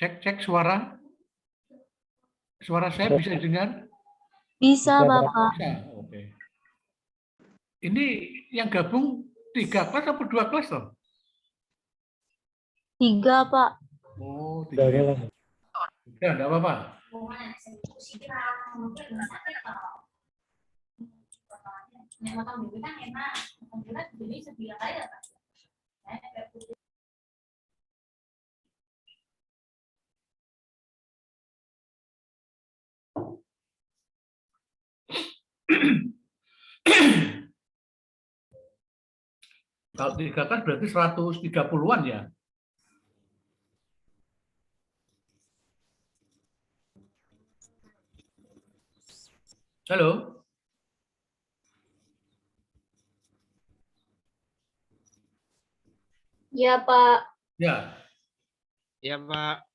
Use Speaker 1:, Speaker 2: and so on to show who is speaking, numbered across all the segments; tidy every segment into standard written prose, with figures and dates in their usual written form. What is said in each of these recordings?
Speaker 1: Cek suara. Suara saya bisa didengar?
Speaker 2: Bisa, Bapak.
Speaker 1: Bisa. Oke. Ini yang gabung 3 kelas atau 2 kelas toh?
Speaker 2: 3, Pak.
Speaker 1: Oh, 3. Ya, enggak apa-apa. Kalau 3 kelas berarti 130-an ya? Halo?
Speaker 2: Ya, Pak.
Speaker 1: Ya.
Speaker 3: Ya, Pak.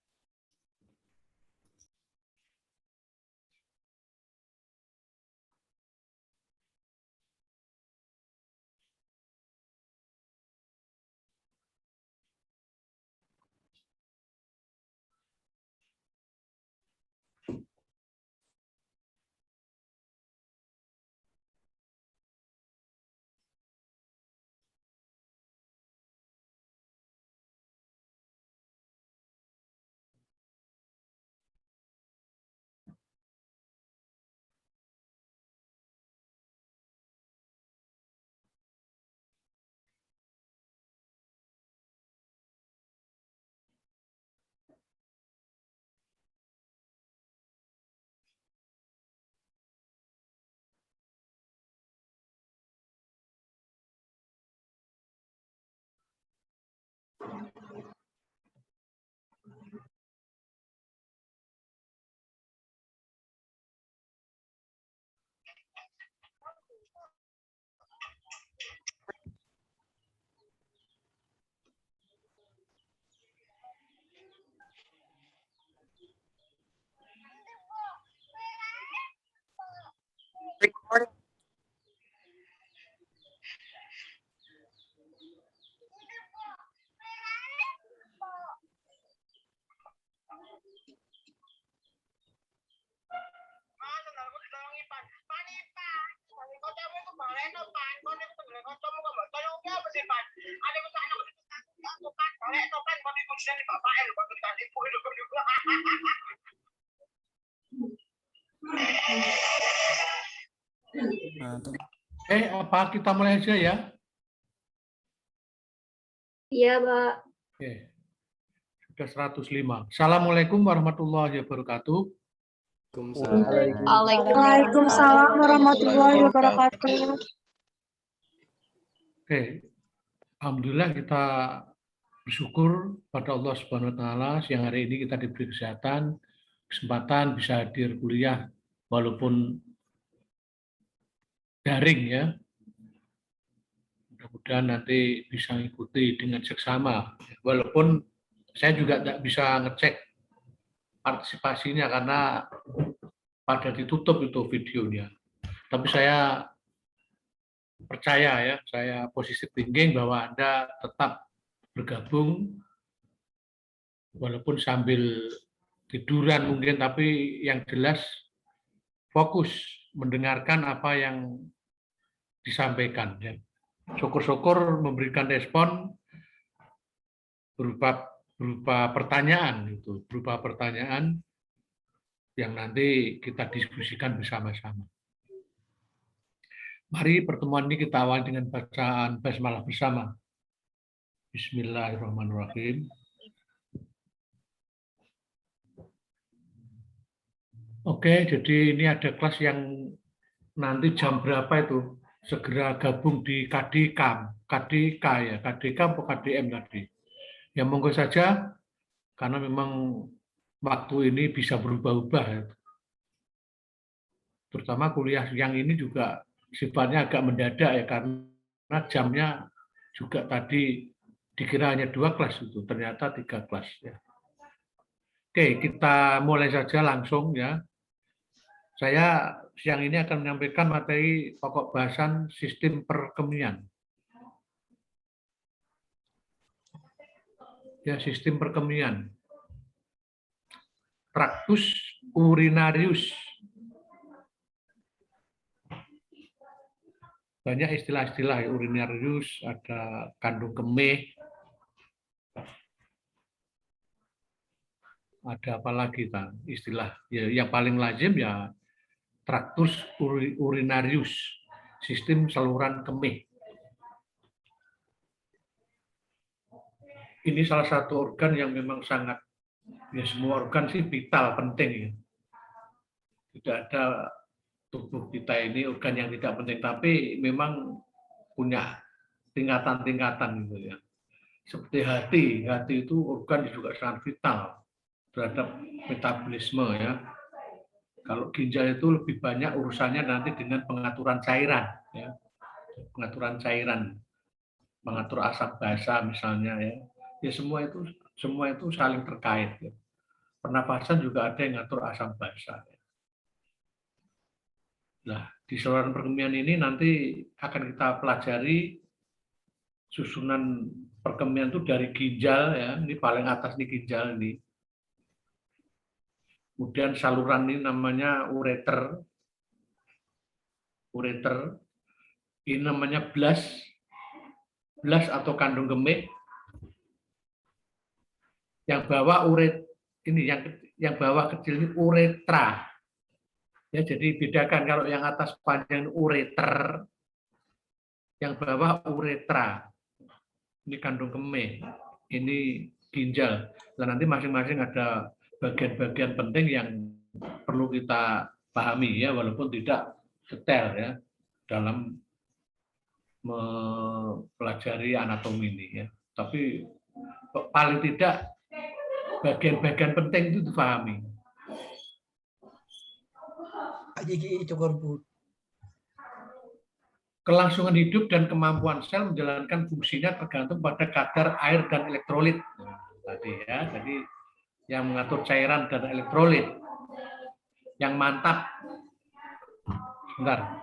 Speaker 1: Apa kita mulai aja ya?
Speaker 2: Iya, Pak.
Speaker 1: Oke. Sudah 105. Assalamualaikum warahmatullahi wabarakatuh.
Speaker 2: Waalaikumsalam warahmatullahi wabarakatuh.
Speaker 1: Oke. Alhamdulillah kita bersyukur pada Allah Subhanahu wa taala siang hari ini kita diberi kesempatan bisa hadir kuliah walaupun daring ya. Mudah-mudahan nanti bisa mengikuti dengan seksama. Walaupun saya juga tidak bisa ngecek partisipasinya karena pada ditutup itu videonya. Tapi saya percaya ya, saya positive thinking bahwa Anda tetap bergabung walaupun sambil tiduran mungkin, tapi yang jelas fokus mendengarkan apa yang disampaikan. Ya. Syukur-syukur memberikan respon berupa pertanyaan yang nanti kita diskusikan bersama-sama. Mari pertemuan ini kita awali dengan bacaan basmalah bersama. Bismillahirrahmanirrahim. Oke, jadi ini ada kelas yang nanti jam berapa itu? Segera gabung di KDK ya, KDK atau KDM tadi. Ya monggo saja, karena memang waktu ini bisa berubah-ubah. Ya. Terutama kuliah yang ini juga sifatnya agak mendadak ya, karena jamnya juga tadi dikira hanya 2 kelas itu, ternyata 3 kelas. Ya. Oke, kita mulai saja langsung ya. Saya siang ini akan menyampaikan materi pokok bahasan sistem perkemian. Ya, sistem perkemian. Tractus urinarius. Banyak istilah-istilah ya, urinarius, ada kandung kemih, ada apa lagi istilah ya, yang paling lazim ya tractus urinarius, sistem saluran kemih. Ini salah satu organ yang memang sangat, ya semua organ sih vital, penting ya. Tidak ada tubuh kita ini organ yang tidak penting, tapi memang punya tingkatan-tingkatan gitu ya. Seperti hati itu organ juga sangat vital terhadap metabolisme ya. Kalau ginjal itu lebih banyak urusannya nanti dengan pengaturan cairan ya. Pengaturan cairan, mengatur asam basa misalnya ya. Ya semua itu saling terkait ya. Pernapasan juga ada yang ngatur asam basa. Nah, di saluran perkemian ini nanti akan kita pelajari susunan perkemian itu dari ginjal ya, ini paling atas nih ginjal ini. Kemudian saluran ini namanya ureter. Ureter ini namanya blas atau kandung kemih. Yang bawah ini yang bawah kecil ini uretra. Ya, jadi bedakan kalau yang atas panjang ureter, yang bawah uretra. Ini kandung kemih, ini ginjal. Dan nanti masing-masing ada bagian-bagian penting yang perlu kita pahami ya, walaupun tidak detail ya dalam mempelajari anatomi ini ya. Tapi paling tidak bagian-bagian penting itu dipahami. Kelangsungan hidup dan kemampuan sel menjalankan fungsinya tergantung pada kadar air dan elektrolit. Nah, tadi ya, jadi yang mengatur cairan dan elektrolit. Yang mantap. Sebentar.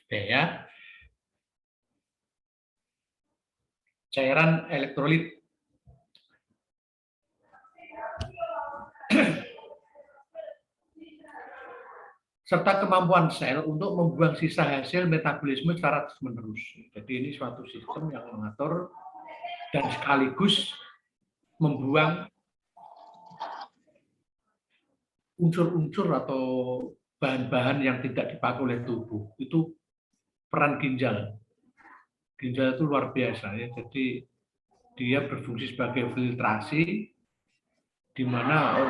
Speaker 1: Oke ya. Cairan elektrolit. Serta kemampuan sel untuk membuang sisa hasil metabolisme secara terus-menerus. Jadi ini suatu sistem yang mengatur dan sekaligus membuang unsur-unsur atau bahan-bahan yang tidak dipakai oleh tubuh. Itu peran ginjal. Ginjal itu luar biasa ya. Jadi dia berfungsi sebagai filtrasi di mana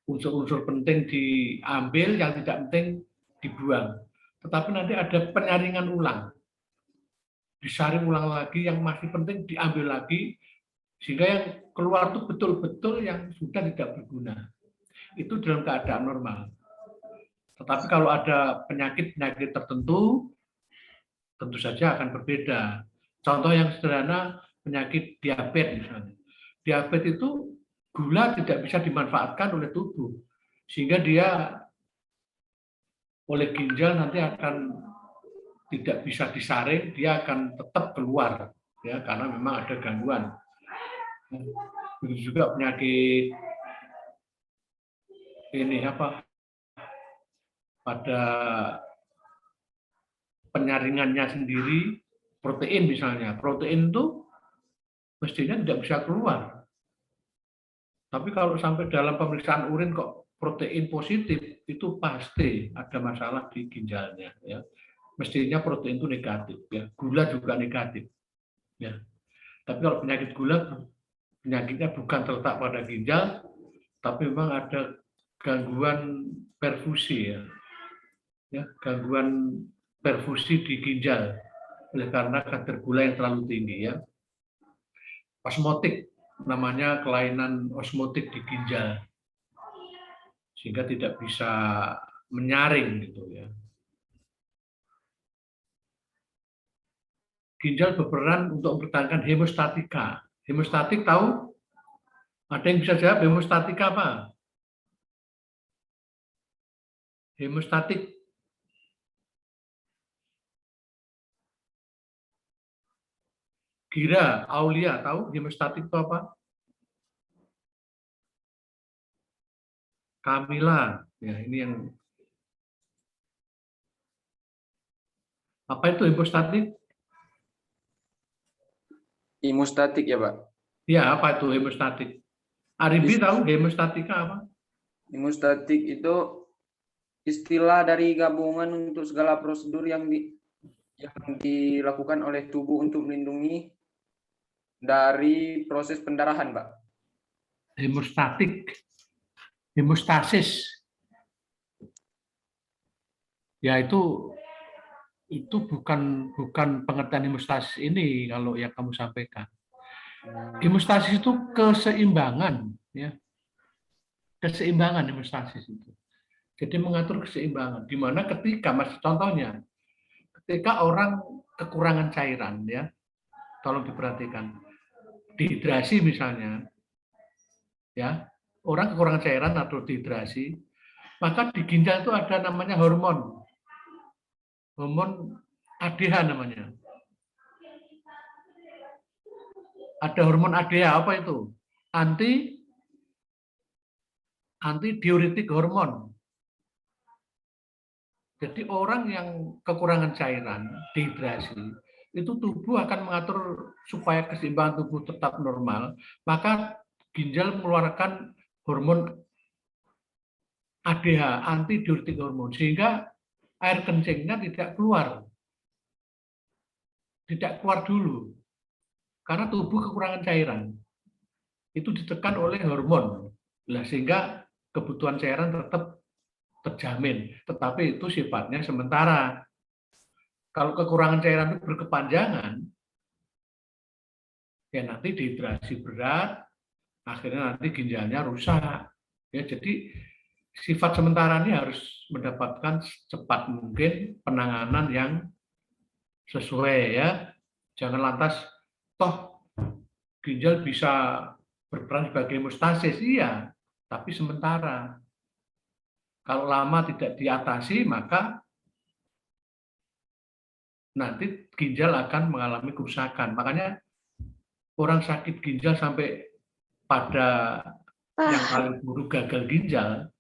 Speaker 1: unsur-unsur penting diambil, yang tidak penting dibuang. Tetapi nanti ada penyaringan ulang. Disaring ulang lagi, yang masih penting diambil lagi, sehingga yang keluar itu betul-betul yang sudah tidak berguna. Itu dalam keadaan normal. Tetapi kalau ada penyakit-penyakit tertentu, tentu saja akan berbeda. Contoh yang sederhana, penyakit diabetes misalnya. Diabetes itu gula tidak bisa dimanfaatkan oleh tubuh, sehingga dia oleh ginjal nanti akan tidak bisa disaring, dia akan tetap keluar ya, karena memang ada gangguan. Begitu juga penyakit ini pada penyaringannya sendiri, protein misalnya, protein itu mestinya tidak bisa keluar. Tapi kalau sampai dalam pemeriksaan urin kok protein positif, itu pasti ada masalah di ginjalnya ya. Mestinya protein itu negatif ya. Gula juga negatif ya. Tapi kalau penyakit gula, penyakitnya bukan terletak pada ginjal, tapi memang ada gangguan perfusi ya. Ya, gangguan perfusi di ginjal oleh karena kadar gula yang terlalu tinggi ya. Osmotik, namanya kelainan osmotik di ginjal. sehingga tidak bisa menyaring gitu ya. Ginjal berperan untuk mempertahankan hemostatika. Hemostatik tahu? Ada yang bisa jawab hemostatika apa? Hemostatik. Gira, Aulia, tahu hemostatik itu apa? Kamila, ya ini yang apa itu hemostatik?
Speaker 4: Hemostatik ya, Pak.
Speaker 1: Ya, apa itu hemostatik? Aribi tahu hemostatika apa?
Speaker 4: Hemostatik itu istilah dari gabungan untuk segala prosedur yang dilakukan oleh tubuh untuk melindungi dari proses pendarahan, Pak.
Speaker 1: Hemostatik, hemostasis. Ya itu bukan pengertian hemostasis ini kalau yang kamu sampaikan. Hemostasis itu keseimbangan, ya. Keseimbangan hemostasis itu. Jadi mengatur keseimbangan. Di mana ketika, contohnya, ketika orang kekurangan cairan, ya, tolong diperhatikan, dehidrasi misalnya, ya, orang kekurangan cairan atau dehidrasi, maka di ginjal itu ada namanya hormon ADH namanya. Ada hormon ADH, apa itu? Antidiuretik hormon. Jadi orang yang kekurangan cairan, dehidrasi, itu tubuh akan mengatur supaya keseimbangan tubuh tetap normal, maka ginjal mengeluarkan hormon ADH, antidiuretik hormon, sehingga air kencingnya tidak keluar dulu, karena tubuh kekurangan cairan. Itu ditekan oleh hormon, sehingga kebutuhan cairan tetap terjamin, tetapi itu sifatnya sementara. Kalau kekurangan cairan itu berkepanjangan, ya nanti dehidrasi berat, akhirnya nanti ginjalnya rusak. Ya, jadi sifat sementara ini harus mendapatkan secepat mungkin penanganan yang sesuai, ya. Jangan lantas toh ginjal bisa berperan sebagai hemostasis, iya, tapi sementara. Kalau lama tidak diatasi, maka nanti ginjal akan mengalami kerusakan. Makanya orang sakit ginjal sampai pada yang paling buruk gagal ginjal,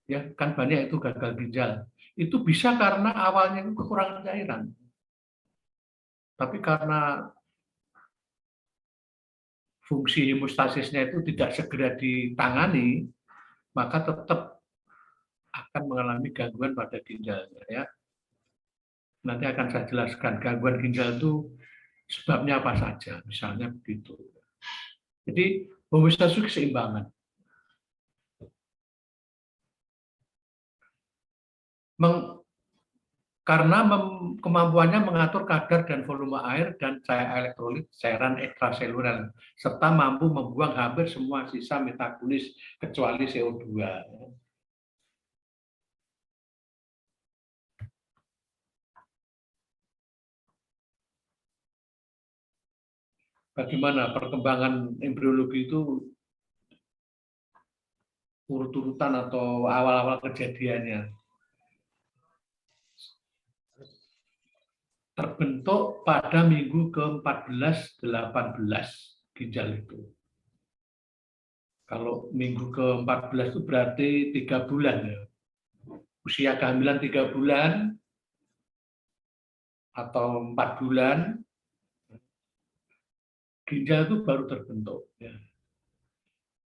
Speaker 1: ya kan banyak itu gagal ginjal. Itu bisa karena awalnya itu kekurangan cairan. Tapi karena fungsi hemostasisnya itu tidak segera ditangani, maka tetap akan mengalami gangguan pada ginjalnya, ya. Nanti akan saya jelaskan gangguan ginjal itu sebabnya apa saja, misalnya begitu. Jadi homeostasis keseimbangan. Karena kemampuannya mengatur kadar dan volume air dan elektrolit cairan ekstraseluler, serta mampu membuang hampir semua sisa metabolis kecuali CO2. Bagaimana perkembangan embriologi itu urut-urutan atau awal-awal kejadiannya? Terbentuk pada minggu ke-14-18 ginjal itu. Kalau minggu ke-14 itu berarti 3 bulan, ya. Usia kehamilan 3 bulan atau 4 bulan, ginjal itu baru terbentuk, ya.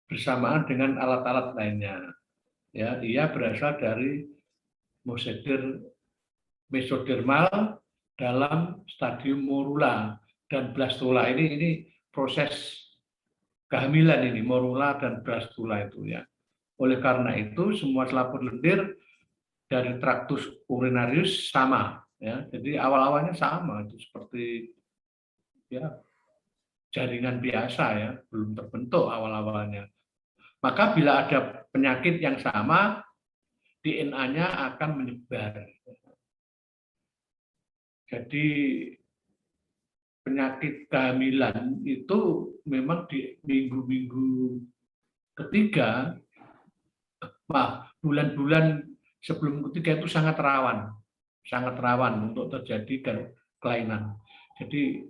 Speaker 1: Bersamaan dengan alat-alat lainnya, ya. Dia berasal dari mesodermal dalam stadium morula dan blastula. Ini proses kehamilan ini, morula dan blastula itu, ya. Oleh karena itu semua selaput lendir dari traktus urinarius sama, ya. Jadi awal-awalnya sama, itu seperti, ya, jaringan biasa, ya, belum terbentuk awal-awalnya. Maka bila ada penyakit yang sama, DNA-nya akan menyebar. Jadi penyakit kehamilan itu memang di minggu-minggu ketiga, bulan-bulan sebelum ketiga itu sangat rawan untuk terjadi kelainan. Jadi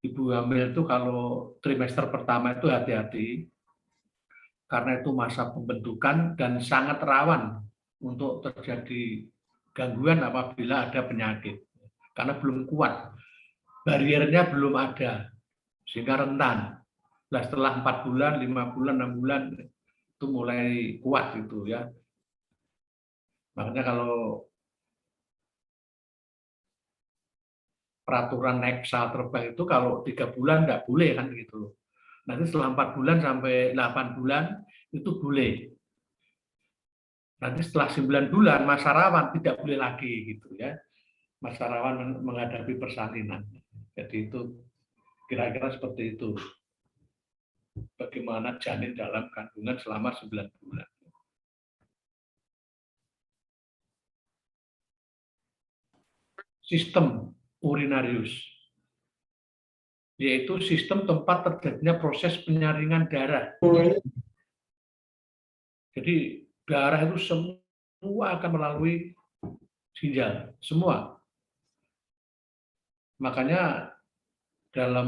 Speaker 1: ibu hamil itu kalau trimester pertama itu hati-hati, karena itu masa pembentukan dan sangat rawan untuk terjadi gangguan apabila ada penyakit. Karena belum kuat, bariernya belum ada, sehingga rentan. Nah, setelah 4 bulan, 5 bulan, 6 bulan, itu mulai kuat gitu ya. Makanya kalau peraturan naik pesawat terbang itu kalau 3 bulan nggak boleh kan gitu. Nanti setelah 4 bulan sampai 8 bulan itu boleh. Nanti setelah 9 bulan masa rawan tidak boleh lagi gitu ya. Masa rawan menghadapi persalinan. Jadi itu kira-kira seperti itu. Bagaimana janin dalam kandungan selama 9 bulan. Sistem urinarius, yaitu sistem tempat terjadinya proses penyaringan darah. Jadi darah itu semua akan melalui ginjal, semua. Makanya dalam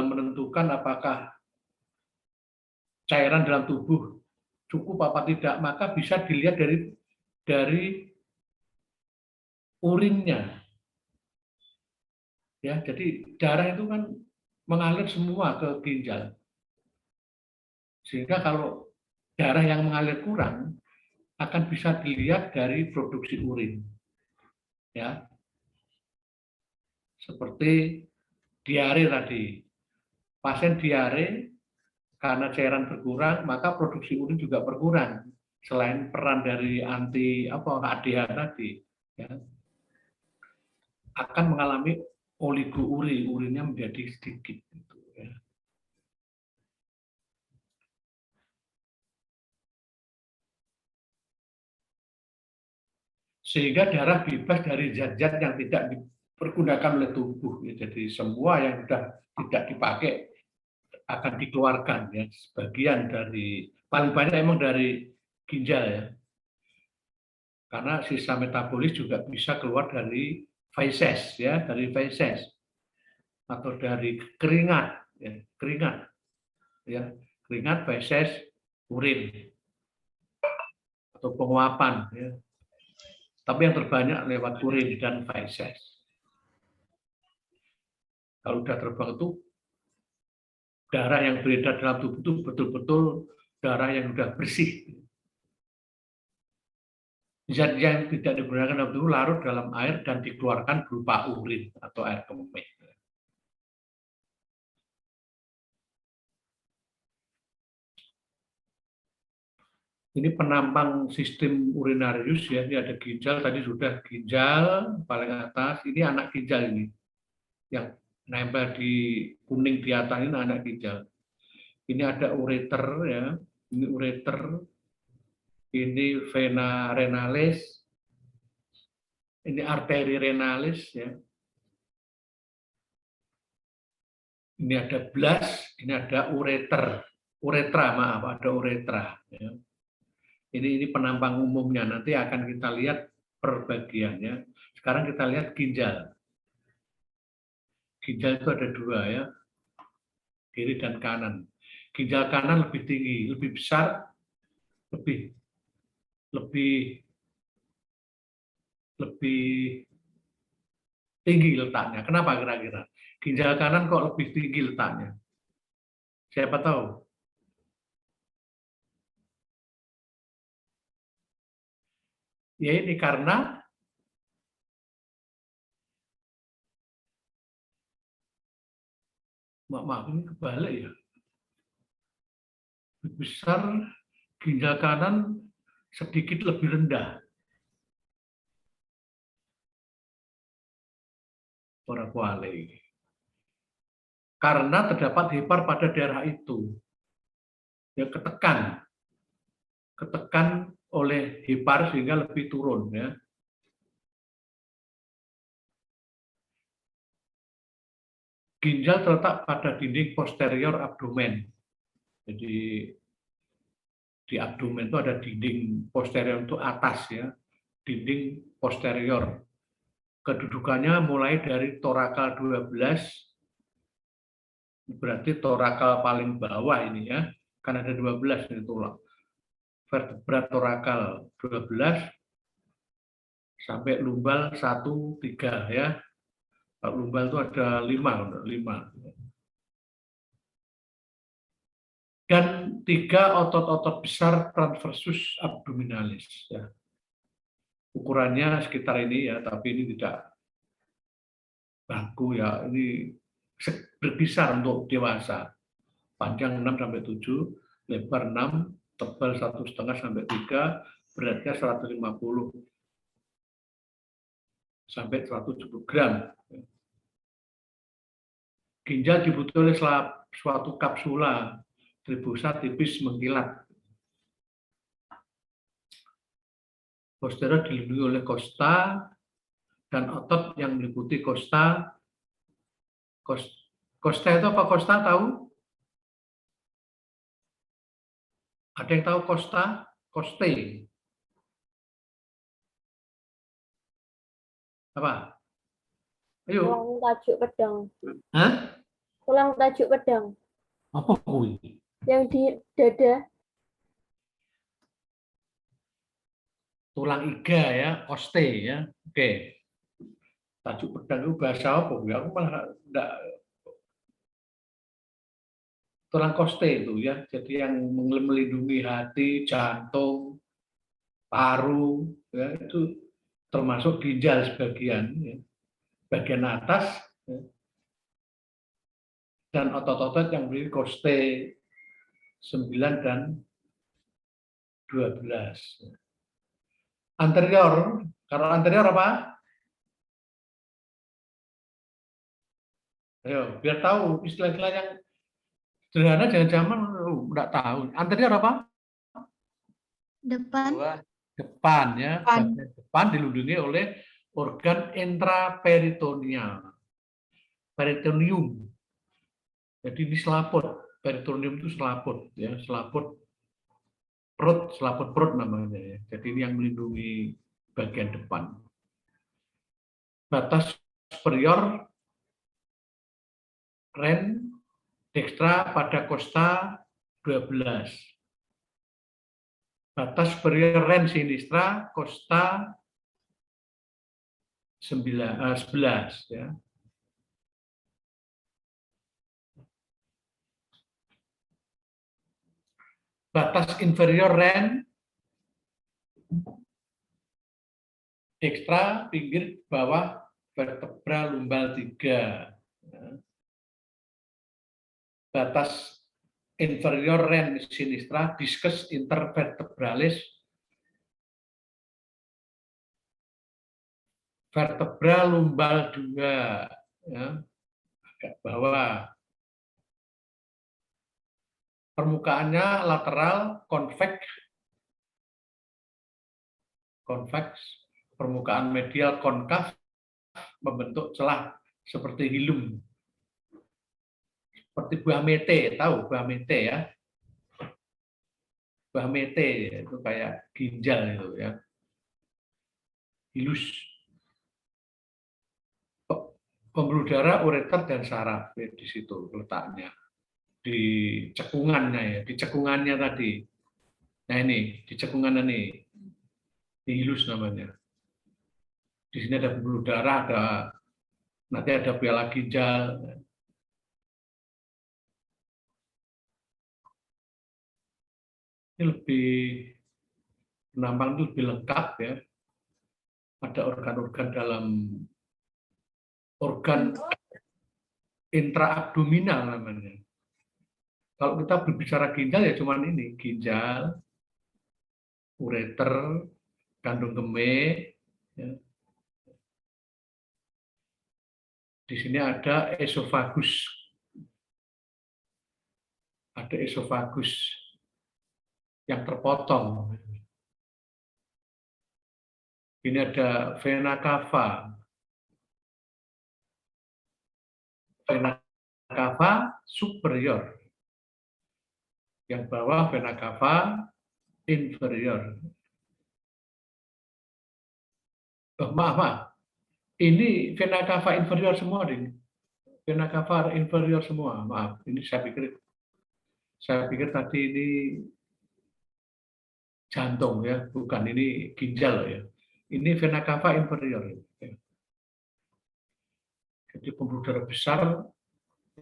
Speaker 1: menentukan apakah cairan dalam tubuh cukup apa tidak, maka bisa dilihat dari urinnya. Ya, jadi darah itu kan mengalir semua ke ginjal. Sehingga kalau darah yang mengalir kurang akan bisa dilihat dari produksi urin. Ya. Seperti diare tadi. Pasien diare karena cairan berkurang, maka produksi urin juga berkurang. Selain peran dari ADH tadi, ya, akan mengalami oligouri, urinnya menjadi sedikit. Gitu, ya. Sehingga darah bebas dari zat-zat yang tidak dipergunakan oleh tubuh. Ya. Jadi semua yang sudah tidak dipakai akan dikeluarkan, ya, sebagian dari, paling banyak emang dari ginjal ya, karena sisa metabolis juga bisa keluar dari feses ya, dari feses atau dari keringat ya, keringat, feses, urin atau penguapan ya. Tapi yang terbanyak lewat urin dan feses. Kalau udah terbang itu darah yang beredar dalam tubuh itu betul-betul darah yang sudah bersih. Zat yang tidak digunakan dalam tubuh larut dalam air dan dikeluarkan berupa urin atau air kemih. Ini penampang sistem urinarius ya. Ini ada ginjal, tadi sudah ginjal paling atas. Ini anak ginjal ini yang nempel di kuning di atas ini anak ginjal. Ini ada ureter ya. Ini ureter. Ini vena renalis. Ini arteri renalis ya. Ini ada blas, ini ada ureter. Uretra, maaf, ada uretra ya. Ini penampang umumnya, nanti akan kita lihat per bagiannya. Sekarang kita lihat ginjal. Ginjal itu ada 2 ya, kiri dan kanan. Ginjal kanan lebih tinggi, lebih besar, lebih tinggi letaknya. Kenapa kira-kira? Ginjal kanan kok lebih tinggi letaknya? Siapa tahu? Ya ini karena maaf ini kebalik ya. Lebih besar ginjal kanan sedikit lebih rendah. Ora kuali. karena terdapat hepar pada daerah itu. Ya, ketekan oleh hepar sehingga lebih turun ya. Ginjal terletak pada dinding posterior abdomen. Jadi di abdomen itu ada dinding posterior itu atas ya, dinding posterior. Kedudukannya mulai dari torakal 12, berarti torakal paling bawah ini ya, kan ada 12 ini tulang. Vertebra torakal 12 sampai lumbal 1, 3 ya. Lumbal itu ada 5. Dan 3 otot-otot besar transversus abdominalis ya. Ukurannya sekitar ini ya, tapi ini tidak baku ya, ini berkisar untuk dewasa. Panjang 6 sampai 7, lebar 6, tebal 1,5 sampai 3, beratnya 150 sampai 170 gram. Ginjal dibutuhkan oleh suatu kapsula tribusa tipis mengkilat. Posterior dilindungi oleh kosta dan otot yang meliputi kosta. Kosta itu apa? Kosta tahu? Ada yang tahu kosta? Koste. Apa? Ayo.
Speaker 2: Tulang tajuk pedang.
Speaker 1: Hah?
Speaker 2: Tulang tajuk pedang.
Speaker 1: Apa kuwi?
Speaker 2: Yang di dada.
Speaker 1: Tulang iga ya, koste ya. Oke. Tajuk pedang itu bahasa apa? Aku malah enggak. Tulang koste itu ya, jadi yang melindungi hati, jantung, paru, ya, itu termasuk ginjal sebagian, ya. Bagian atas, ya. Dan otot-otot yang berdiri koste 9 dan 12. Anterior, kalau anterior apa? Ayo, biar tahu istilah-istilah yang sederhana jangan-jangan enggak tahu. Anterior apa?
Speaker 2: Depan.
Speaker 1: Depan ya, bagian depan dilindungi oleh organ intraperitoneal, peritoneum. Jadi ini selaput, peritoneum itu selaput ya, selaput perut namanya ya. Jadi ini yang melindungi bagian depan. Batas superior ren dextra pada kosta 12. Batas superior ren sinistra kosta 11 ya. Batas inferior ren dextra pinggir bawah vertebra lumbal 3. Batas inferior ren sinistra discus intervertebralis vertebra lumbal 2 ya, agak bawah. Permukaannya lateral konveks, permukaan medial konkav membentuk celah seperti hilum. Seperti buah mete, tahu buah mete ya? Buah mete itu kayak ginjal itu ya. Hilus. Pembuluh darah, ureter dan saraf di situ letaknya. Di cekungannya ya, di cekungannya tadi. Nah ini, di cekungan ini. Di hilus namanya. Di sini ada pembuluh darah, nanti ada piala ginjal. Ini lebih penampang itu lebih lengkap ya. Ada organ-organ dalam organ intraabdominal namanya. Kalau kita berbicara ginjal ya cuman ini, ginjal, ureter, kandung kemih. Ya. Di sini ada esofagus ada esofagus yang terpotong. Ini ada vena cava. Vena cava superior. Yang bawah vena cava inferior. Oh, maaf. Ini vena cava inferior semua, Ding. Vena cava inferior semua. Maaf, ini saya pikir tadi ini jantung ya, bukan, ini ginjal ya. Ini vena cava inferior. Jadi pembuluh darah besar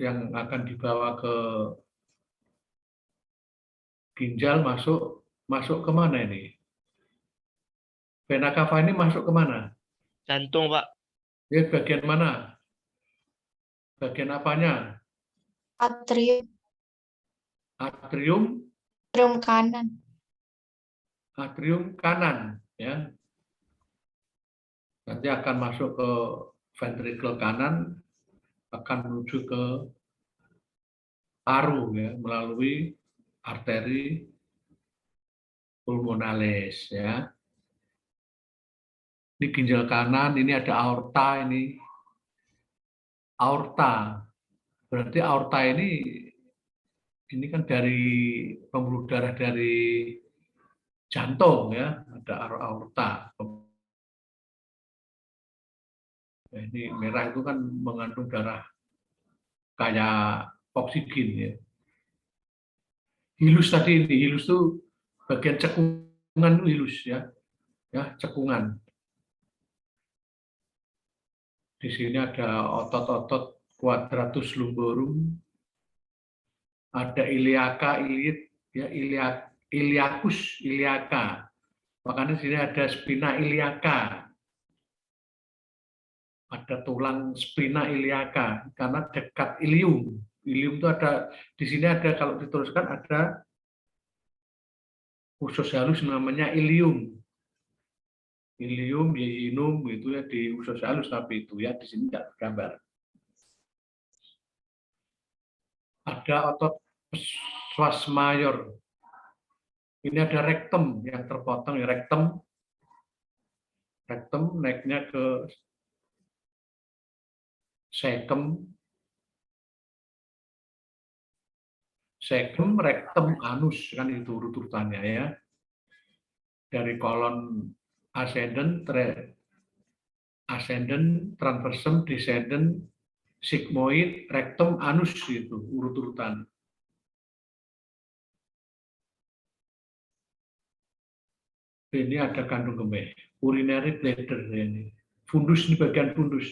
Speaker 1: yang akan dibawa ke ginjal masuk ke mana ini? Vena cava ini masuk ke mana?
Speaker 3: Jantung, Pak.
Speaker 1: Ya, bagian mana? Bagian apanya?
Speaker 5: Atrium
Speaker 1: Atrium,
Speaker 5: kanan.
Speaker 1: atrium kanan ya. Nanti akan masuk ke ventricle kanan, akan menuju ke paru ya, melalui arteri pulmonalis ya. Ini ginjal kanan, ini ada aorta, ini aorta. Berarti aorta ini kan dari pembuluh darah dari jantung ya, ada aorta. Ini merah itu kan mengandung darah kayak oksigen ya. Hilus tadi ini, hilus itu bagian cekungan itu hilus ya, cekungan. Di sini ada otot-otot quadratus lumborum, ada iliaca, iliacus, iliaca. Makanya di sini ada spina iliaca. Ada tulang spina iliaca karena dekat ilium. Ilium itu ada di sini, ada, kalau dituliskan ada usus halus namanya ilium. Ilium, yeinum itu ya di usus halus, tapi itu ya di sini tidak tergambar. Ada otot psoas major. Ini ada rektum yang terpotong ya, rektum naiknya ke cecum, rektum, anus, kan itu urut-urutannya ya. Dari kolon ascendent, transversum, descendant, sigmoid, rektum, anus, itu urut-urutan. Ini ada kandung kemih, urinary bladder ini. Fundus, ini bagian fundus.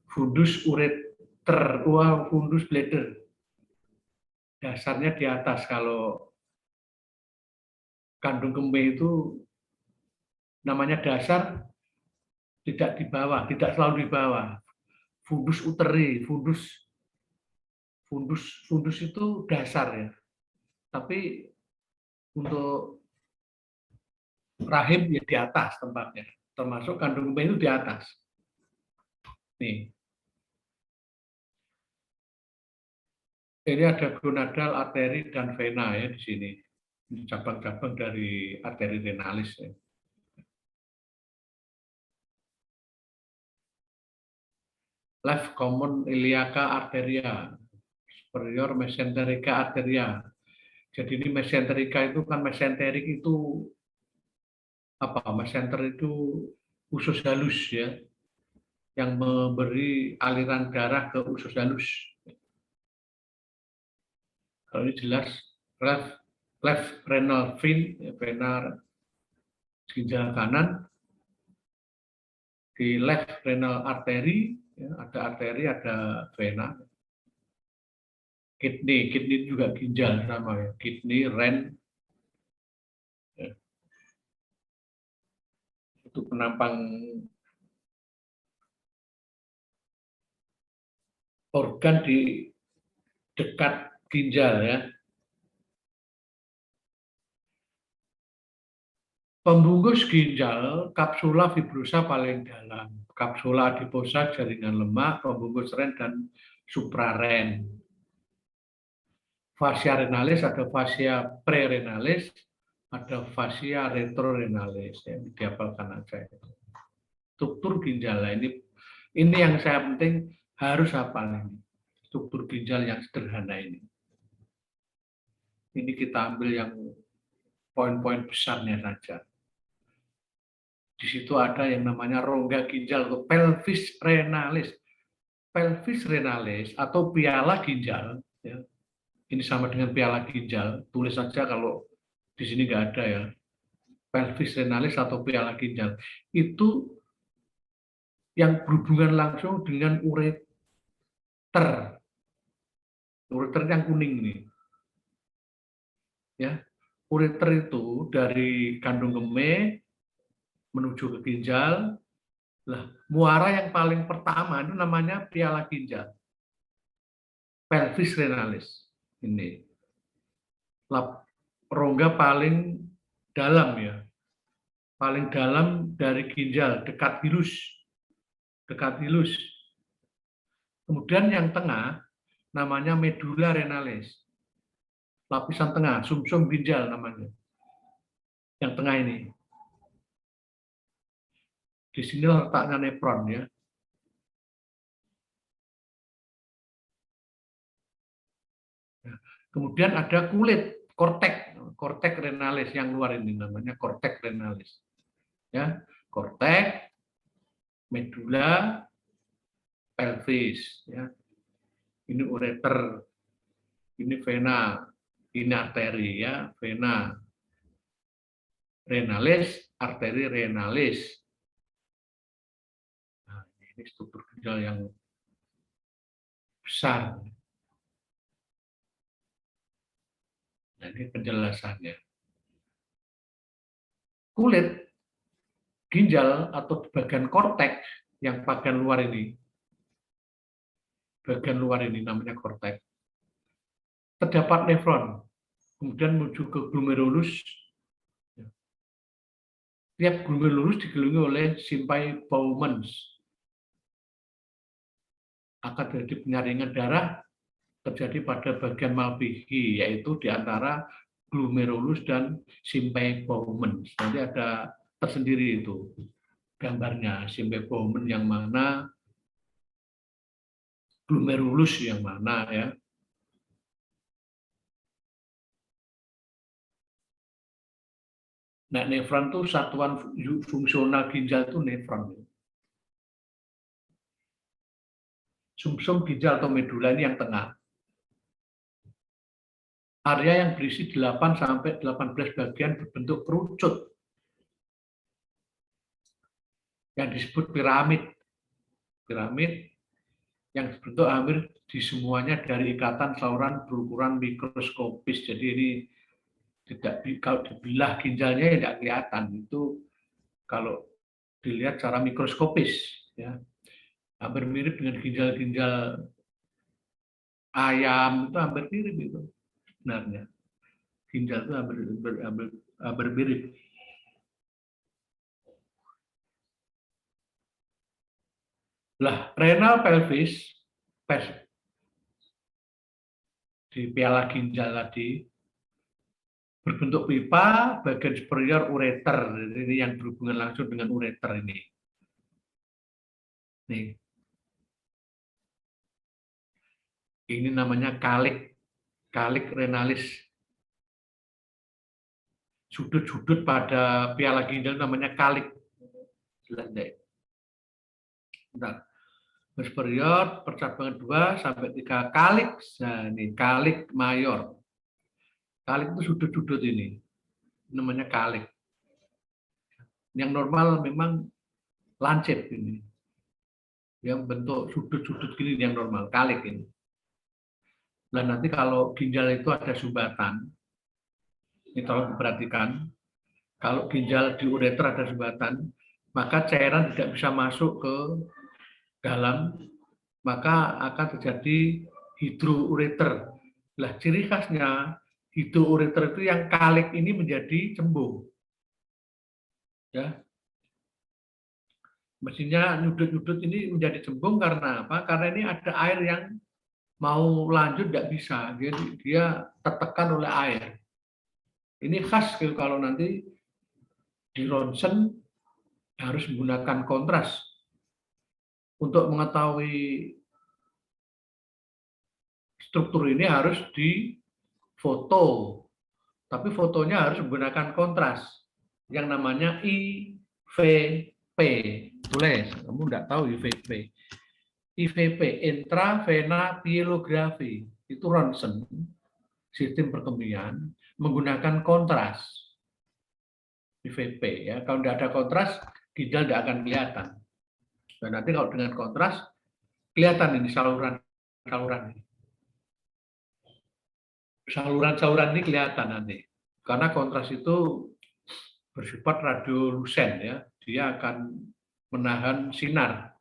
Speaker 1: Fundus ureter, fundus bladder. Dasarnya di atas. Kalau kandung kemih itu namanya dasar, tidak di bawah, tidak selalu di bawah. Fundus uteri, fundus itu dasar ya. Tapi untuk rahim ya di atas tempatnya. Termasuk kandung kemih itu di atas. Nih. Ini ada gonadal, arteri, dan vena ya di sini. Ini cabang-cabang dari arteri renalis ya. Left common iliaca arteria, superior mesenterica arteria. Jadi ini mesenterica itu kan, mesenterik itu apa? Mesenter itu usus halus ya, yang memberi aliran darah ke usus halus. Kalau ini jelas left renal vein, vena ginjal kanan. Di left renal artery, ya, ada arteri, ada vena. Kidney juga ginjal sama ya, kidney, ren. Ya. Itu penampang organ di dekat ginjal ya. Pembungkus ginjal, kapsula fibrosa paling dalam, kapsula adiposa jaringan lemak, pembungkus ren dan supraren. fascia renalis, ada fascia prerenalis, ada fascia retrorenalis. Ya, dihafalkan aja. Struktur ginjal. Nah, ini yang saya penting harus hafal ini. Struktur ginjal yang sederhana ini. Ini kita ambil yang poin-poin besarnya saja. Di situ ada yang namanya rongga ginjal atau pelvis renalis. Pelvis renalis atau piala ginjal, ya. Ini sama dengan piala ginjal. Tulis saja kalau di sini nggak ada ya. Pelvis renalis atau piala ginjal itu yang berhubungan langsung dengan ureter. Ureter yang kuning ini. Ya, ureter itu dari kandung kemih menuju ke ginjal. Lah, muara yang paling pertama itu namanya piala ginjal. Pelvis renalis. Ini. Rongga paling dalam ya. Paling dalam dari ginjal, dekat hilus. Dekat hilus. Kemudian yang tengah namanya medula renalis. Lapisan tengah, sumsum ginjal namanya. Yang tengah ini. Di sini letaknya nefron ya. Kemudian ada kulit, kortek renalis yang luar ini namanya kortek renalis. Ya, kortek, medula, pelvis ya. Ini ureter, ini vena, ini arteri ya, vena renalis, arteri renalis. Nah, ini struktur ginjal yang besar. Nah, ini penjelasannya. Kulit ginjal atau bagian kortek yang bagian luar ini, namanya kortek. Terdapat nefron, kemudian menuju ke glomerulus. Tiap glomerulus dikelilingi oleh simpai Bowmans. Akan terjadi penyaringan darah terjadi pada bagian Malpighi, yaitu di antara glomerulus dan simpai Bowmans. Nanti ada tersendiri itu gambarnya, simpai Bowman yang mana, glomerulus yang mana ya. Nah, nefron itu satuan fungsional ginjal itu nefron. Sumsum ginjal atau medula ini yang tengah. Area yang berisi 8 sampai 18 bagian berbentuk kerucut. Yang disebut piramid. Piramid yang berbentuk hampir di semuanya dari ikatan saluran berukuran mikroskopis. Jadi ini tidak, kalau dibelah ginjalnya ya tidak kelihatan. Itu kalau dilihat secara mikroskopis ya, hampir mirip dengan ginjal-ginjal ayam, itu hampir mirip itu sebenarnya. Ginjal itu hampir mirip. Lah, renal pelvis di piala ginjal tadi berbentuk pipa, bagian superior ureter. Ini yang berhubungan langsung dengan ureter ini. Nih. Ini namanya kalik renalis. Sudut-sudut pada piala ginjal namanya kalik. Bentar. Superior, percabangan 2 sampai 3 kalik. Nah, ini kalik mayor. Kalik itu sudut-sudut ini. Namanya kalik. Yang normal memang lancip ini. Yang bentuk sudut-sudut gini yang normal, kalik ini. Dan nanti kalau ginjal itu ada sumbatan, ini tolong diperhatikan. Kalau ginjal di ureter ada sumbatan, maka cairan tidak bisa masuk ke dalam, maka akan terjadi hidroureter. Lah, ciri khasnya hidroureter itu yang kalik ini menjadi cembung. Ya. Mestinya nyudut-nyudut ini menjadi cembung karena apa? Karena ini ada air yang mau lanjut tidak bisa, dia tertekan oleh air. Ini khas kalau nanti di ronsen harus menggunakan kontras untuk mengetahui struktur ini harus difoto, tapi fotonya harus menggunakan kontras yang namanya IVP. Tulis, kamu tidak tahu IVP. IVP, intravenopielography, itu ronsen, sistem perkembangan menggunakan kontras. IVP ya, kalau tidak ada kontras, ginjal tidak akan kelihatan. Dan nanti kalau dengan kontras, kelihatan ini saluran ini. Saluran ini kelihatan nanti. Karena kontras itu bersifat radiolusen ya, dia akan menahan sinar.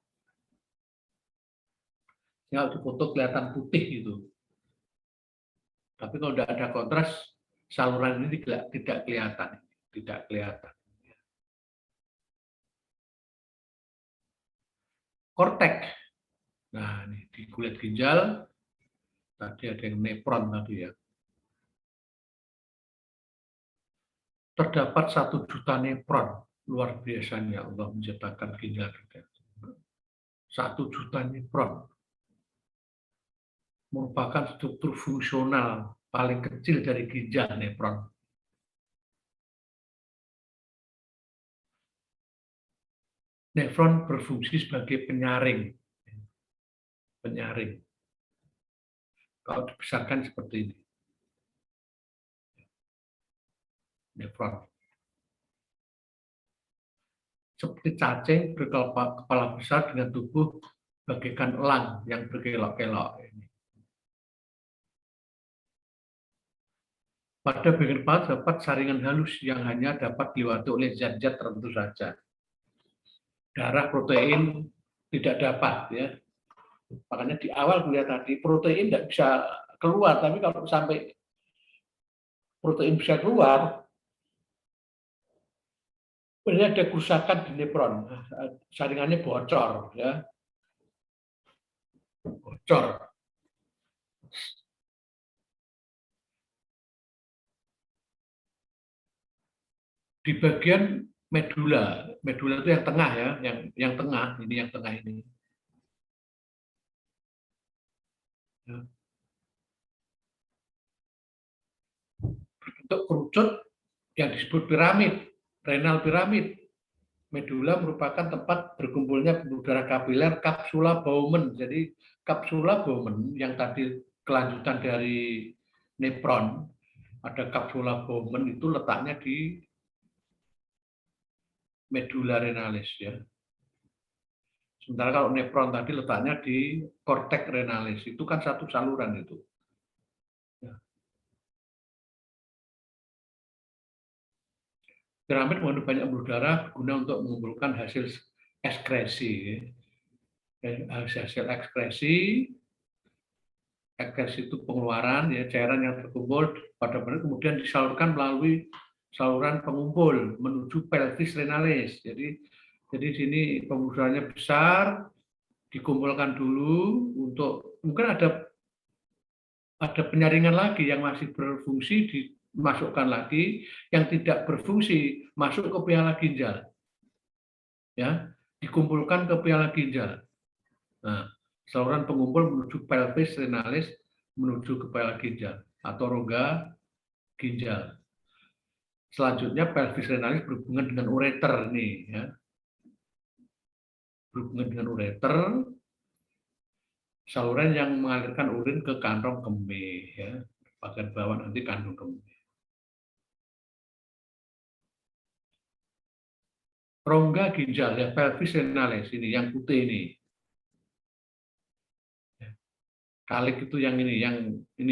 Speaker 1: Kalau difoto kelihatan putih gitu. Tapi kalau tidak ada kontras, saluran ini tidak kelihatan, tidak kelihatan. Kortek. Nah, ini di kulit ginjal tadi ada yang nefron tadi ya. Terdapat 1 juta nefron, luar biasanya Allah menciptakan ginjal kita. 1 juta nefron merupakan struktur fungsional paling kecil dari ginjal nefron. Nefron berfungsi sebagai penyaring. Penyaring. Kalau dibesarkan seperti ini. Nefron. Seperti cacing berkepala besar dengan tubuh bagaikan elang yang berkelok-kelok. Pada bagian kepala terdapat saringan halus yang hanya dapat dilewati oleh zat-zat tertentu saja. Darah, protein tidak dapat ya. Makanya di awal kuliah tadi protein tidak bisa keluar, tapi kalau sampai protein bisa keluar, sebenarnya ada kerusakan di nefron, saringannya bocor ya. Bocor. Di bagian medula itu yang tengah ya, yang tengah ini, yang tengah ini. Ya. Berbentuk kerucut yang disebut piramid, renal piramid. Medula merupakan tempat berkumpulnya pembuluh darah kapiler kapsula Bowman. Jadi kapsula Bowman yang tadi kelanjutan dari nefron, ada kapsula Bowman itu letaknya di medula renalis ya. Sementara kalau nefron tadi letaknya di korteks renalis, itu kan satu saluran itu. Ya. Piramid mengandung banyak pembuluh darah guna untuk mengumpulkan hasil ekskresi. Hasil ekskresi itu pengeluaran ya, cairan yang terkumpul pada benar kemudian disalurkan melalui saluran pengumpul menuju pelvis renalis. Jadi sini pembuluh besar dikumpulkan dulu untuk mungkin ada penyaringan lagi yang masih berfungsi dimasukkan lagi, yang tidak berfungsi masuk ke piala ginjal. Ya, dikumpulkan ke piala ginjal. Nah, saluran pengumpul menuju pelvis renalis menuju ke piala ginjal atau rongga ginjal. Selanjutnya pelvis renalis berhubungan dengan ureter nih ya. Berhubungan dengan ureter, saluran yang mengalirkan urin ke kantong kemih ya. Bagian bawah nanti kantong kemih. Rongga ginjal ya, pelvis renalis ini yang putih ini. Kalik itu yang ini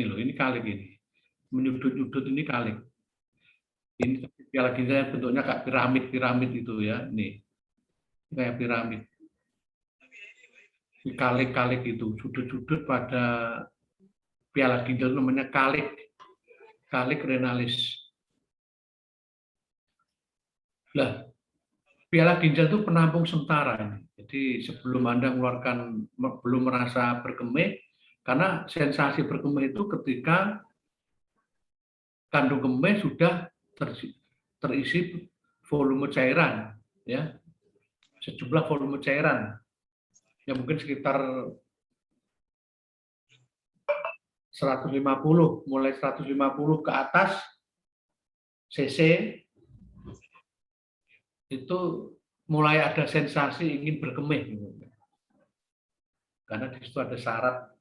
Speaker 1: loh, ini kalik ini. Menyudut-nyudut ini kalik. Ini piala ginjal yang bentuknya kayak piramid itu ya, ini. Kayak piramid. Kalik-kalik itu, sudut-sudut pada piala ginjal namanya kalik renalis. Lah, piala ginjal itu penampung sementara ini. Jadi sebelum Anda mengeluarkan, belum merasa berkemih, Karena sensasi berkemih itu ketika kandung kemih sudah terisi volume cairan, ya, sejumlah volume cairan yang mungkin sekitar 150, mulai 150 ke atas cc itu mulai ada sensasi ingin berkemih, karena di situ ada syarat,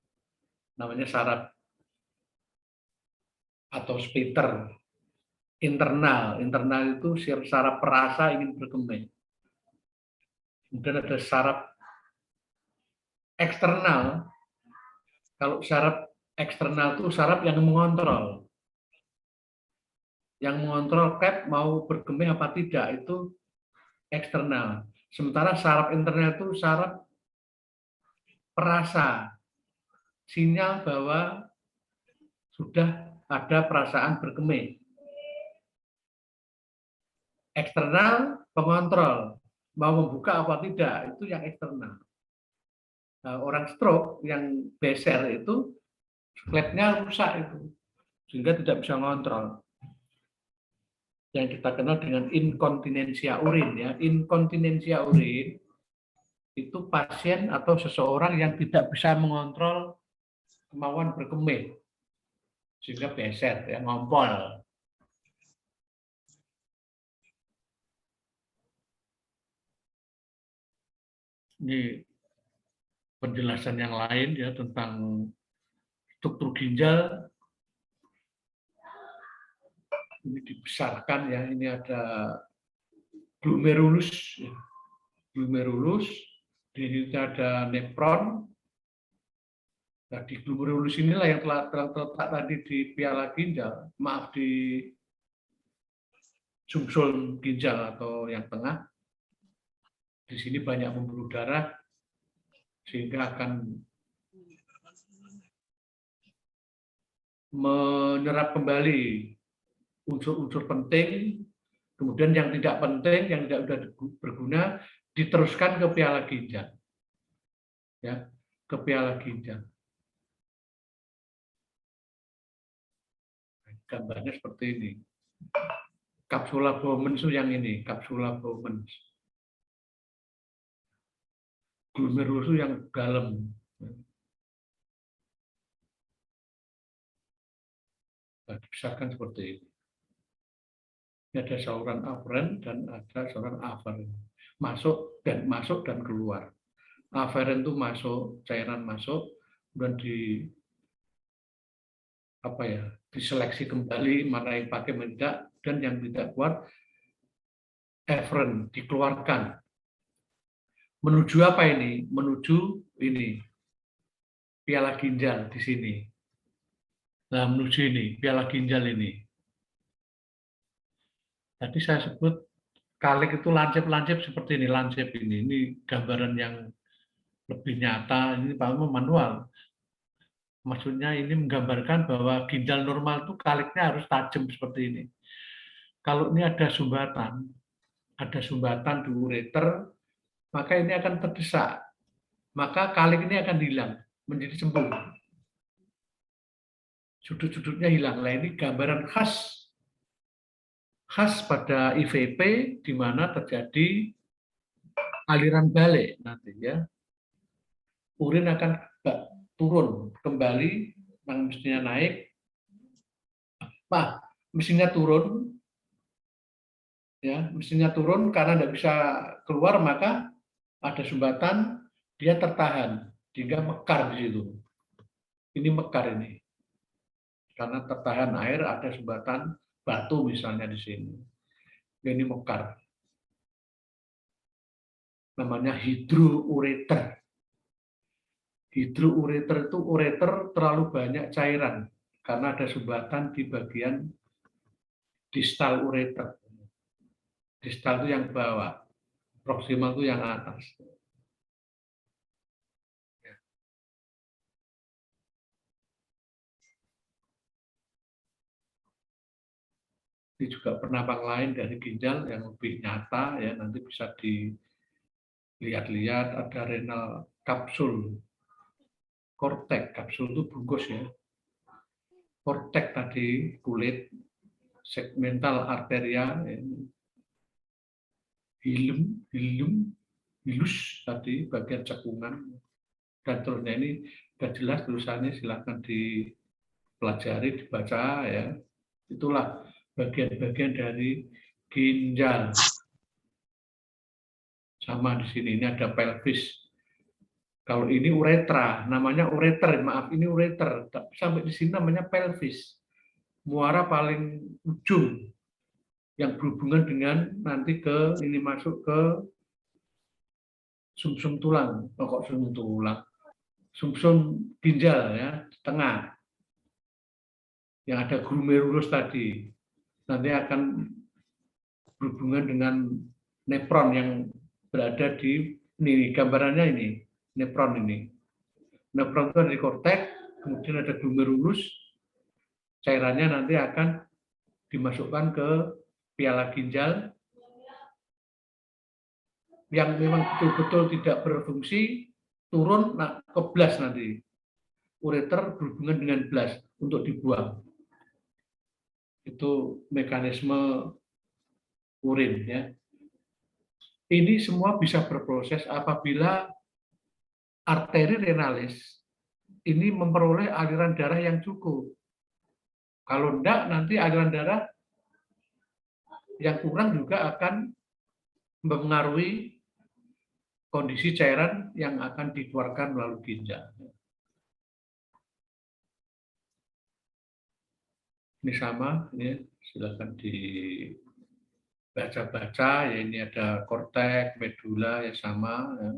Speaker 1: namanya syarat atau sphincter internal. Internal itu saraf perasa ingin berkemih. Kemudian ada saraf eksternal. Kalau saraf eksternal itu saraf yang mengontrol. Yang mengontrol cap mau berkemih apa tidak, itu eksternal. Sementara saraf internal itu saraf perasa, sinyal bahwa sudah ada perasaan berkemih. Eksternal pengontrol, mau membuka apa tidak, itu yang eksternal. Nah, orang stroke yang beser itu skletnya rusak itu, sehingga tidak bisa mengontrol. Yang kita kenal dengan inkontinensia urin, ya. Inkontinensia urin itu pasien atau seseorang yang tidak bisa mengontrol kemauan berkemih, sehingga beser, ya, ngompol. Ini penjelasan yang lain, ya, tentang struktur ginjal. Ini dibesarkan, ya, ini ada glomerulus, ya. Glomerulus, di sini ada nefron. Nah, di glomerulus inilah yang telah terletak tadi di piala ginjal, maaf, di sumsul ginjal atau yang tengah. Di sini banyak pembuluh darah, sehingga akan menyerap kembali unsur-unsur penting, kemudian yang tidak penting, yang tidak sudah berguna, diteruskan ke piala ginjal, ya, ke piala ginjal. Gambarnya seperti ini. Kapsula Bowman itu yang ini, kapsula Bowman. Glomerulus itu yang dalam. Nah, dibesarkan seperti ini. Ini ada saluran aferen dan ada saluran aferen. Masuk dan keluar. Aferen itu masuk, cairan masuk, kemudian diseleksi kembali mana yang pakai mendak, dan yang tidak kuat eferen dikeluarkan. Menuju apa ini? Menuju ini piala ginjal di sini. Nah, menuju ini piala ginjal ini. Tadi saya sebut kalik itu lancip-lancip seperti ini, lancip ini. Ini gambaran yang lebih nyata. Ini manual. Maksudnya ini menggambarkan bahwa ginjal normal itu kaliknya harus tajam seperti ini. Kalau ini ada sumbatan di ureter, maka ini akan terdesak. Maka kalik ini akan hilang, menjadi sembuh. Sudut-sudutnya hilang. Nah, ini gambaran khas pada IVP, di mana terjadi aliran balik nanti, ya. Urin akan turun kembali, yang mestinya naik. Mesinnya turun, ya, mesinnya turun karena tidak bisa keluar, maka ada sumbatan, dia tertahan, sehingga mekar di situ. Ini mekar ini, karena tertahan air, ada sumbatan batu misalnya di sini. Ini mekar. Namanya hidroureter. Hidroureter itu ureter terlalu banyak cairan karena ada sumbatan di bagian distal ureter. Distal itu yang bawah, proksimal itu yang atas. Ini juga penampang lain dari ginjal yang lebih nyata, ya, nanti bisa dilihat-lihat, ada renal kapsul kortek, kapsul itu bungkus ya. Kortek tadi kulit, segmental arteria, hilus tadi bagian cekungan, dan terusnya ini sudah jelas tulisannya, silakan dipelajari, dibaca ya. Itulah bagian-bagian dari ginjal. Sama di sini, ini ada pelvis. Kalau ini uretra, namanya ureter, maaf ini ureter. Sampai di sini namanya pelvis. Muara paling ujung yang berhubungan dengan nanti ke ini masuk ke sumsum tulang. Oh, kok sumsum tulang? Sumsum ginjal ya, tengah. Yang ada glomerulus tadi. Nanti akan berhubungan dengan nefron yang berada di ini gambarannya ini. Nefron ini. Nefron itu ada di kortek, kemudian ada glomerulus, cairannya nanti akan dimasukkan ke piala ginjal yang memang betul-betul tidak berfungsi, turun ke blas nanti. Ureter berhubungan dengan blas untuk dibuang. Itu mekanisme urin ya. Ini semua bisa berproses apabila arteri renalis ini memperoleh aliran darah yang cukup. Kalau enggak, nanti aliran darah yang kurang juga akan mempengaruhi kondisi cairan yang akan dikeluarkan melalui ginjal. Ini sama, ya, silakan dibaca-baca. Ya, ini ada kortek, medula, ya sama. Ya.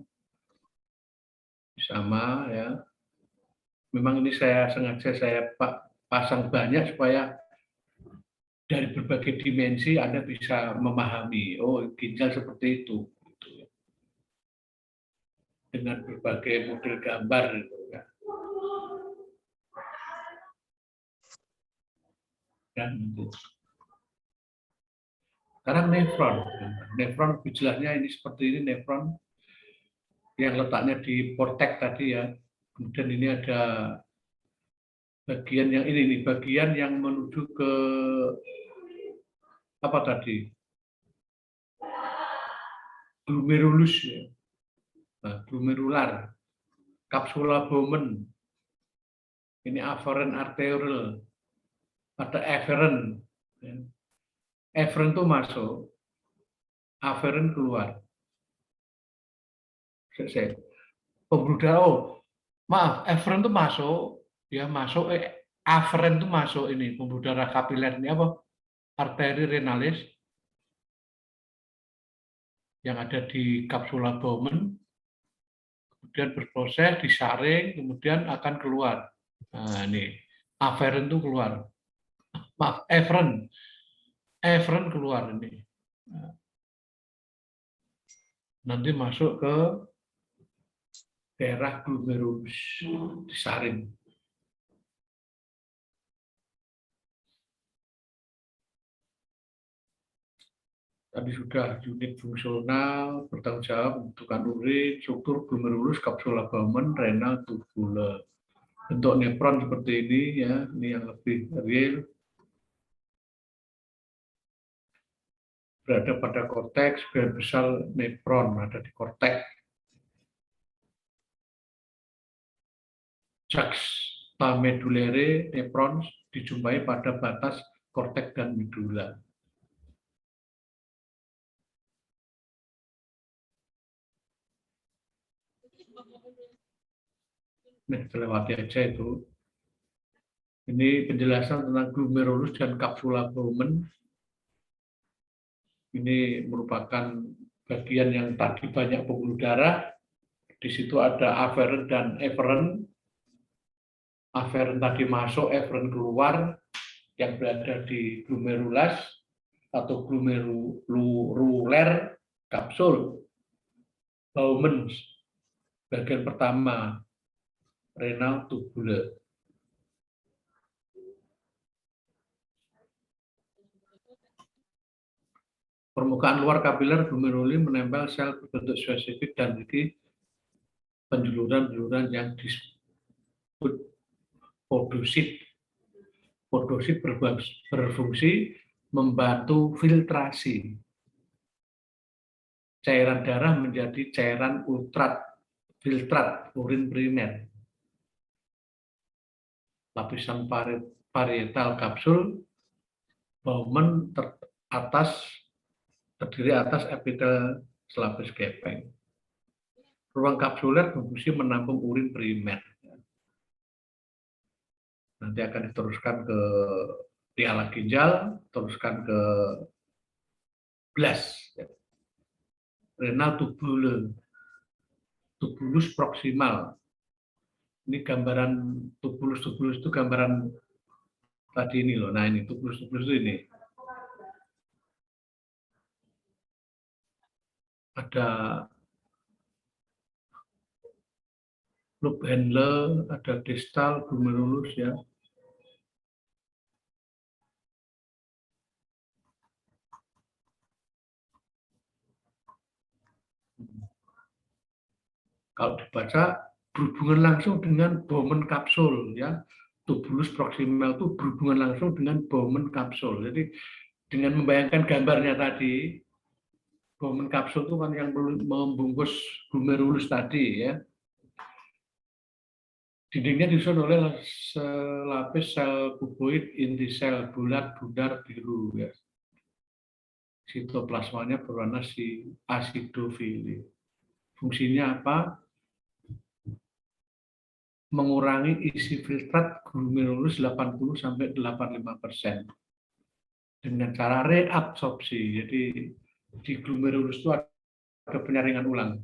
Speaker 1: Sama ya. Memang ini sengaja saya pasang banyak supaya dari berbagai dimensi Anda bisa memahami, oh ginjal seperti itu. Dengan berbagai model gambar gitu kan. Dan sekarang nefron. Nefron jelasnya ini seperti ini, nefron yang letaknya di kortek tadi ya. Kemudian ini ada bagian yang ini bagian yang menuju ke apa tadi? Glomerulus ya. Nah, glomerular, capsula Bowman. Ini afferent arterial. Ada efferent. Ya. Efferent itu masuk, afferent keluar. Pembuluh darah, oh maaf, efferent itu masuk, ya masuk, afferent itu masuk ini pembuluh darah kapiler ini apa? Arteri renalis yang ada di kapsula Bowman, kemudian berproses, disaring, kemudian akan keluar. Nah ini, afferent itu keluar. Maaf, efferent keluar ini. Nanti masuk ke daerah glomerulus, disaring. Tadi sudah unit fungsional, bertanggung jawab, pembentukan urin, struktur glomerulus, kapsula Bowman, renal, tubular. Bentuk nefron seperti ini ya, ini yang lebih real. Berada pada korteks, sebagian besar nefron ada di korteks. Juxtamedulare nefrons dijumpai pada batas korteks dan medula. Nah, terlewati aja itu. Ini penjelasan tentang glomerulus dan kapsula Bowman. Ini merupakan bagian yang tadi banyak pembuluh darah. Di situ ada afferent dan efferent. Afferent tadi masuk, efferent keluar, yang berada di glomerulus atau glomerular kapsul Bowman. Bagian pertama, renal tubular. Permukaan luar kapiler glomeruli menempel sel berbentuk spesifik dan memiliki penjuluran-penjuluran yang podosit. Podosit berfungsi membantu filtrasi cairan darah menjadi cairan filtrat urin primer. Lapisan parietal kapsul Bowman terdiri atas epitel selapis gepeng. Ruang kapsuler berfungsi menampung urin primer. Nanti akan diteruskan ke piala ginjal, teruskan ke blas. Renal tubulus proksimal. Ini gambaran tubulus itu gambaran tadi ini loh. Nah ini tubulus itu ini. Ada loop handle, ada distal, glomerulus ya. Kalau dibaca berhubungan langsung dengan Bowman kapsul ya. Tubulus proksimal itu berhubungan langsung dengan Bowman kapsul. Jadi dengan membayangkan gambarnya tadi, Bowman kapsul itu kan yang membungkus glomerulus tadi ya. Dindingnya disusun oleh selapis sel kuboid inti sel bulat bundar biru ya. Sitoplasmanya berwarna asidofili. Fungsinya apa? Mengurangi isi filtrat glomerulus 80-85% dengan cara reabsorpsi. Jadi di glomerulus itu ada penyaringan ulang,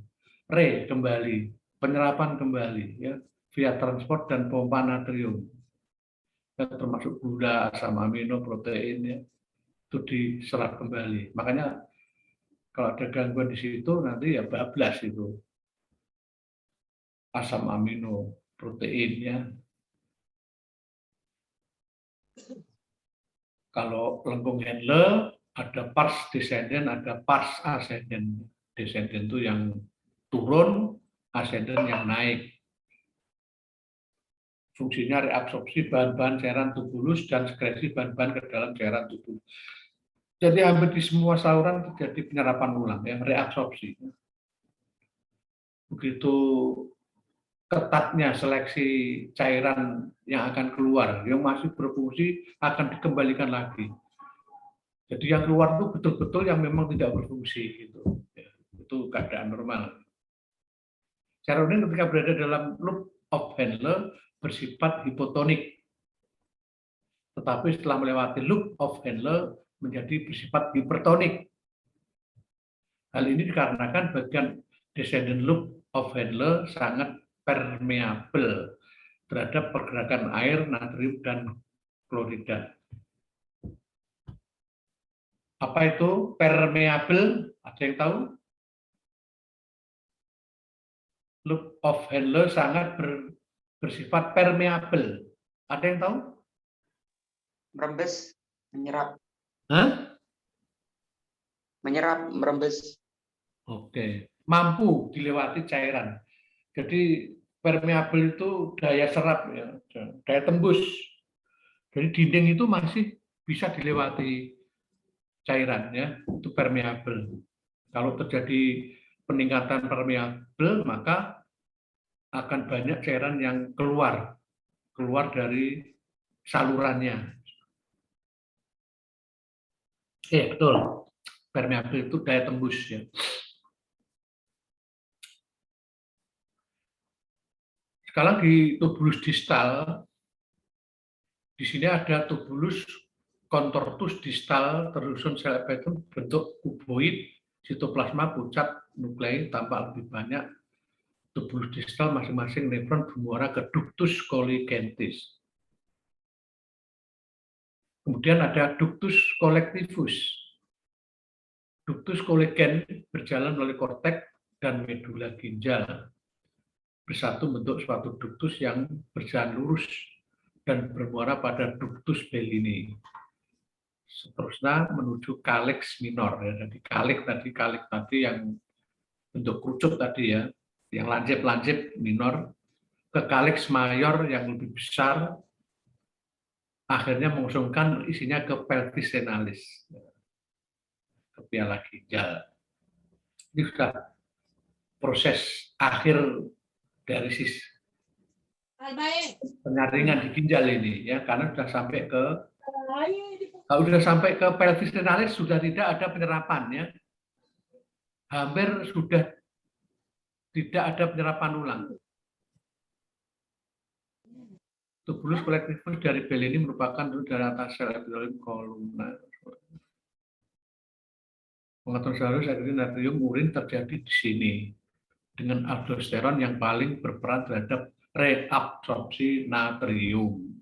Speaker 1: kembali, penyerapan kembali, ya, via transport dan pompa natrium, ya, termasuk gula, asam amino, protein, ya, itu diserap kembali. Makanya kalau ada gangguan di situ nanti ya bablas itu asam amino, proteinnya. Kalau lengkung Henle ada pars descendant, ada pars ascendant. Descendant itu yang turun, ascendant yang naik. Fungsinya reabsorpsi bahan-bahan cairan tubulus dan sekresi bahan-bahan ke dalam cairan tubulus. Jadi hampir di semua saluran terjadi penyerapan ulang, ya, reabsorpsi. Begitu ketatnya seleksi cairan yang akan keluar, yang masih berfungsi akan dikembalikan lagi. Jadi yang keluar itu betul-betul yang memang tidak berfungsi, gitu. Itu keadaan normal. Cairan ini ketika berada dalam loop of Henle bersifat hipotonik, tetapi setelah melewati loop of Henle menjadi bersifat hipertonik. Hal ini dikarenakan bagian descendant loop of Henle sangat permeabel terhadap pergerakan air, natrium, dan klorida. Apa itu permeabel? Ada yang tahu? Loop of Henle sangat bersifat permeabel. Ada yang tahu?
Speaker 4: Merembes, menyerap.
Speaker 1: Hah?
Speaker 4: Menyerap, merembes.
Speaker 1: Oke, mampu dilewati cairan. Jadi permeabel itu daya serap, ya, daya tembus. Jadi dinding itu masih bisa dilewati cairan, ya, itu permeabel. Kalau terjadi peningkatan permeabel, maka akan banyak cairan yang keluar dari salurannya. Betul. Permeabel itu daya tembus, ya. Sekarang di tubulus distal, di sini ada tubulus contortus distal tersusun sel epitelum bentuk kuboid, sitoplasma pucat, nuklei tampak lebih banyak. Tubulus distal masing-masing nefron bermuara ke ductus colligentis. Kemudian ada ductus collectivus. Ductus colligen berjalan melalui korteks dan medula ginjal. Bersatu bentuk suatu ductus yang berjalan lurus dan bermuara pada ductus bellini. Seterusnya menuju calyx minor, ya. Jadi calyx tadi yang bentuk kerucut tadi, ya, yang lancip-lancip minor, ke kalix mayor yang lebih besar, akhirnya mengusungkan isinya ke pelvis renalis, ke piala ginjal. Ini sudah proses akhir dari penyaringan di ginjal ini, ya, karena sudah sampai ke kalau sudah sampai ke pelvis renalis sudah tidak ada penyerapan, ya, hampir sudah tidak ada penyerapan ulang. Tubulus colectivus dari bel ini merupakan dari atas sel epitelim kolumna. Pengetahuan seharusnya natrium urin terjadi di sini dengan aldosteron yang paling berperan terhadap reabsorpsi natrium.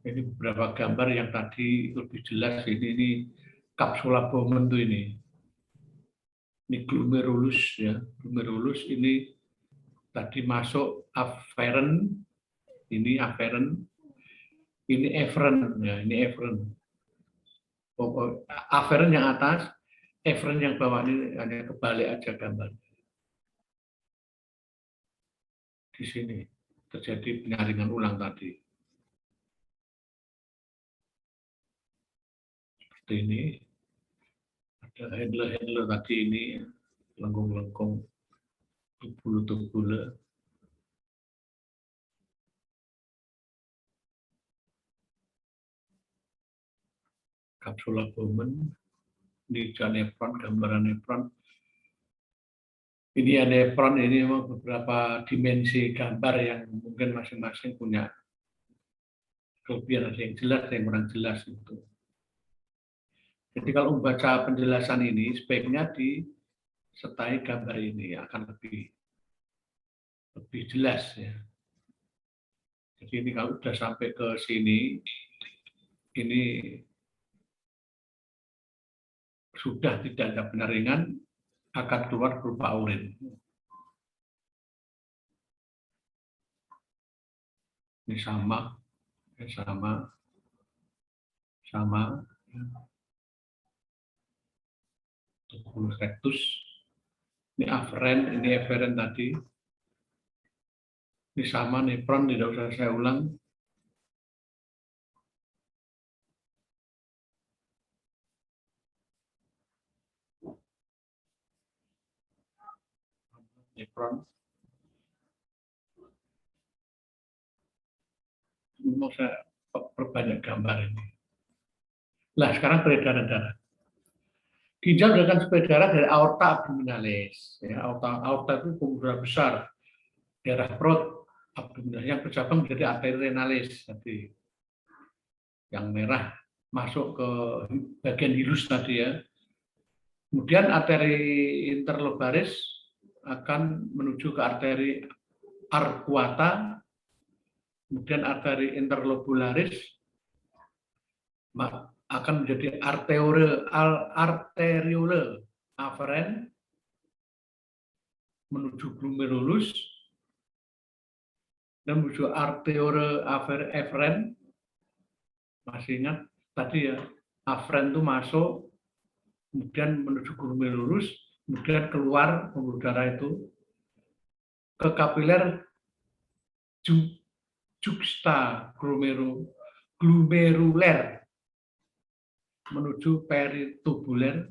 Speaker 1: Ini beberapa gambar yang tadi lebih jelas. Ini kapsula Bowman tuh ini. Ini glomerulus, ya, glomerulus ini tadi masuk afferent, ini afferent, ini efferent, ya, ini efferent. Afferent yang atas, efferent yang bawah, ini hanya kebalik aja gambar. Di sini terjadi penyaringan ulang tadi. Seperti ini. Ada handler-handler tadi ini, lengkung-lengkung, tubule-tubule. Kapsula Bowman, ini anefron, gambaran anefron. Ini anefron, ini memang beberapa dimensi gambar yang mungkin masing-masing punya kelebihan, ada yang jelas, ada yang kurang jelas itu. Jadi kalau membaca penjelasan ini sebaiknya disertai gambar ini, akan lebih jelas, ya. Jadi ini kalau sudah sampai ke sini, ini sudah tidak ada penyaringan, akan keluar berupa urin. Ini sama. Tubulus rectus. Ini afferent, ini efferent tadi. Ini sama, nefron, tidak usah saya ulang. Nefron. Ini mau saya perbanyak gambar ini. Nah, sekarang peredaran darah. Ginjal mendapatkan suplai darah dari aorta abdominalis. Ya, aorta itu pembuluh darah besar, daerah perut abdominalis yang bercabang menjadi arteri renalis tadi. Yang merah masuk ke bagian hilus tadi, ya. Kemudian arteri interlobaris akan menuju ke arteri arcuata, kemudian arteri interlobularis akan menjadi arteriole afferent menuju glomerulus dan menuju arteriole efferent. Masih ingat tadi, ya, afferent itu masuk, kemudian menuju glomerulus, kemudian keluar pembuluh darah itu ke kapiler juxta glomeruler menuju peritubuler,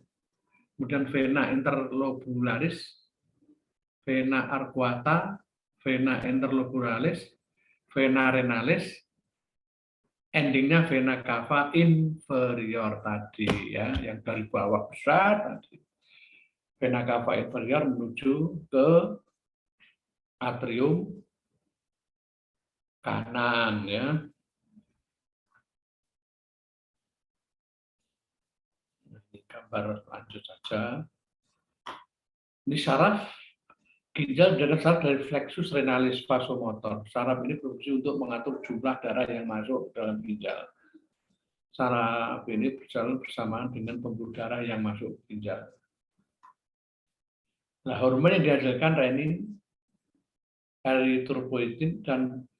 Speaker 1: kemudian vena interlobularis, vena arcuata, vena interlobularis, vena renalis, endingnya vena cava inferior tadi, ya, yang dari bawah besar tadi. Vena cava inferior menuju ke atrium kanan, ya. Ini gambar lanjut saja. Ini saraf ginjal dengan saraf dari flexus renalis vasomotor. Saraf ini berfungsi untuk mengatur jumlah darah yang masuk dalam ginjal. Saraf ini berjalan bersamaan dengan pembuluh darah yang masuk ginjal. Nah, hormon yang dihasilkan renin, eritropoietin, dan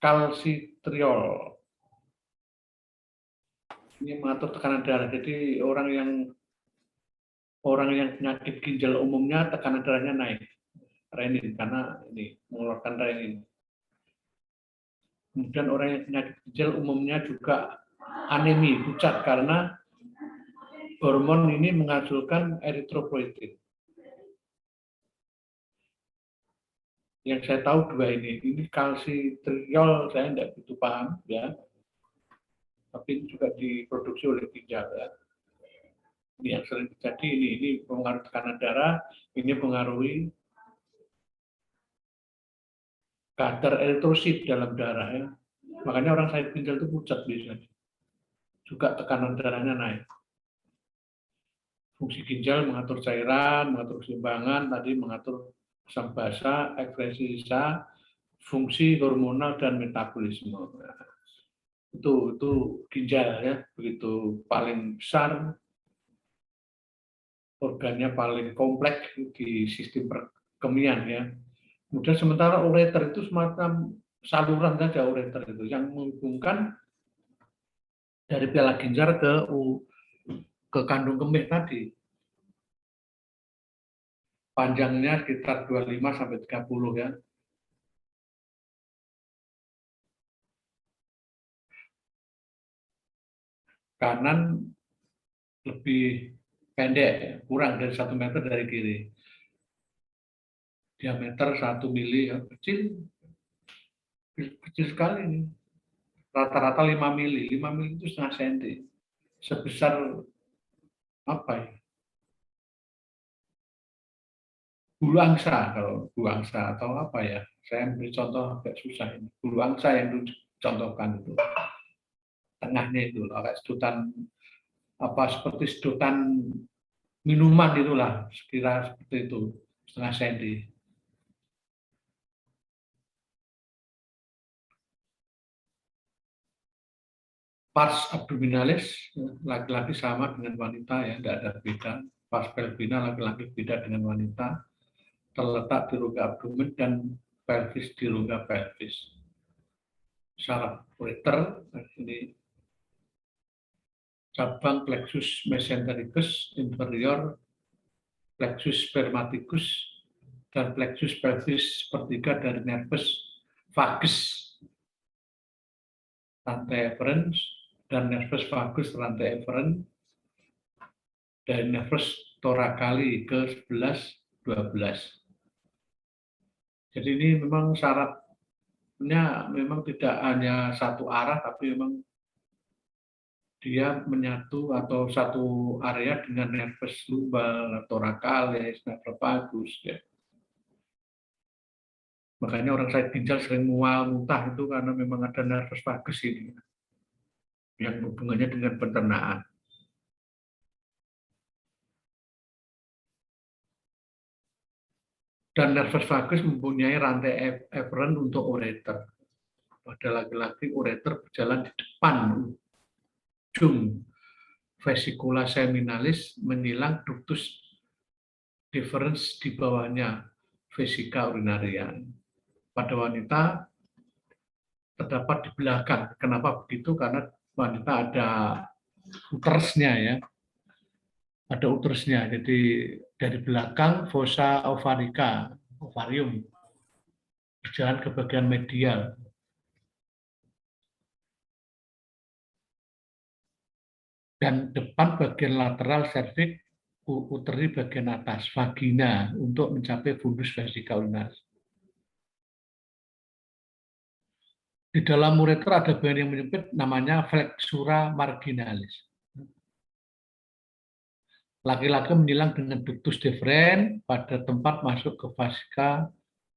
Speaker 1: kalsitriol. Ini mengatur tekanan darah. Jadi orang yang orang yang penyakit ginjal umumnya tekanan darahnya naik, renin, karena ini mengeluarkan renin. Kemudian orang yang penyakit ginjal umumnya juga anemi, pucat, karena hormon ini menghasilkan eritropoietin. Yang saya tahu dua ini kalsitriol saya tidak begitu paham ya, tapi juga diproduksi oleh ginjal ya. Ini yang sering terjadi, ini pengaruh tekanan darah, ini pengaruhi kadar eritrosit dalam darah ya. Makanya orang sakit ginjal itu pucat biasanya. Juga tekanan darahnya naik. Fungsi ginjal mengatur cairan, mengatur keseimbangan, tadi mengatur asam basa, ekskresi sisa, fungsi hormonal dan metabolisme. Nah, itu ginjal ya, begitu paling besar, organnya paling kompleks di sistem perkemian ya. Kemudian sementara ureter itu semacam saluran saja, ureter itu yang menghubungkan dari piala ginjal ke kandung kemih tadi. Panjangnya sekitar 25 sampai 30 ya. Kanan lebih pendek, kurang dari 1 meter dari kiri. Diameter 1 mili, ya, kecil sekali ini. Rata-rata 5 mili, 5 mili itu setengah senti. Sebesar apa ya? Bulu angsa, kalau bulu angsa atau apa ya? Saya beri contoh agak susah ini. Bulu angsa yang dicontohkan itu. Tengahnya itu, agak sedotan apa seperti sedotan minuman itulah, sekira seperti itu, setengah senti. Pars abdominalis laki-laki sama dengan wanita ya, tidak ada beda. Pars pelvina laki-laki beda dengan wanita, terletak di rongga abdomen dan pelvis di rongga pelvis. Saraf ureter ini cabang plexus mesentericus inferior, plexus spermaticus, dan plexus pelvis sepertiga dari nervus vagus rantai efferens dan nervus vagus rantai efferens dari nervus thoracic ke 11-12. Jadi ini memang syaratnya memang tidak hanya satu arah, tapi memang dia menyatu atau satu area dengan nervus lumbal, thoracalis, nervus vagus. Ya. Makanya orang sakit ginjal sering mual, muntah itu karena memang ada nervus vagus ini yang hubungannya dengan pencernaan. Dan nervus vagus mempunyai rantai efferent untuk ureter. Pada laki-laki ureter berjalan di depan ujung vesicula seminalis menyilang ductus deferens di bawahnya vesica urinaria. Pada wanita terdapat di belakang. Kenapa begitu? Karena wanita ada uterusnya ya. Ada uterusnya. Jadi dari belakang fossa ovarica, ovarium berjalan ke bagian medial. Dan depan bagian lateral serviks, uteri bagian atas, vagina, untuk mencapai fundus vesica urinaris. Di dalam ureter ada bagian yang menyempit, namanya flexura marginalis. Laki-laki menyilang dengan ductus deferens pada tempat masuk ke vesica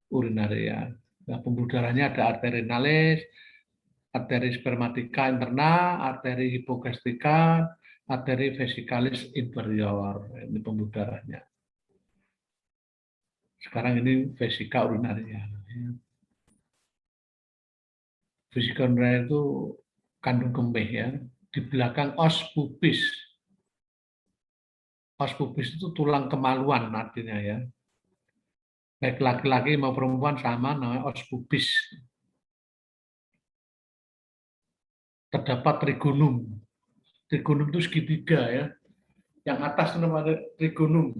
Speaker 1: urinaria. Nah, pembuluh darahnya ada arteri renalis, arteri spermatica interna, arteri hipogastrika, arteri vesicalis inferior. Ini pembuluh darahnya. Sekarang ini vesica urinaria. Vesica urinaria itu kandung kemih ya. Di belakang os pubis. Os pubis itu tulang kemaluan artinya ya. Baik laki-laki mau perempuan sama, namanya os pubis. Terdapat trigonum. Trigonum itu segitiga ya. Yang atas namanya trigonum.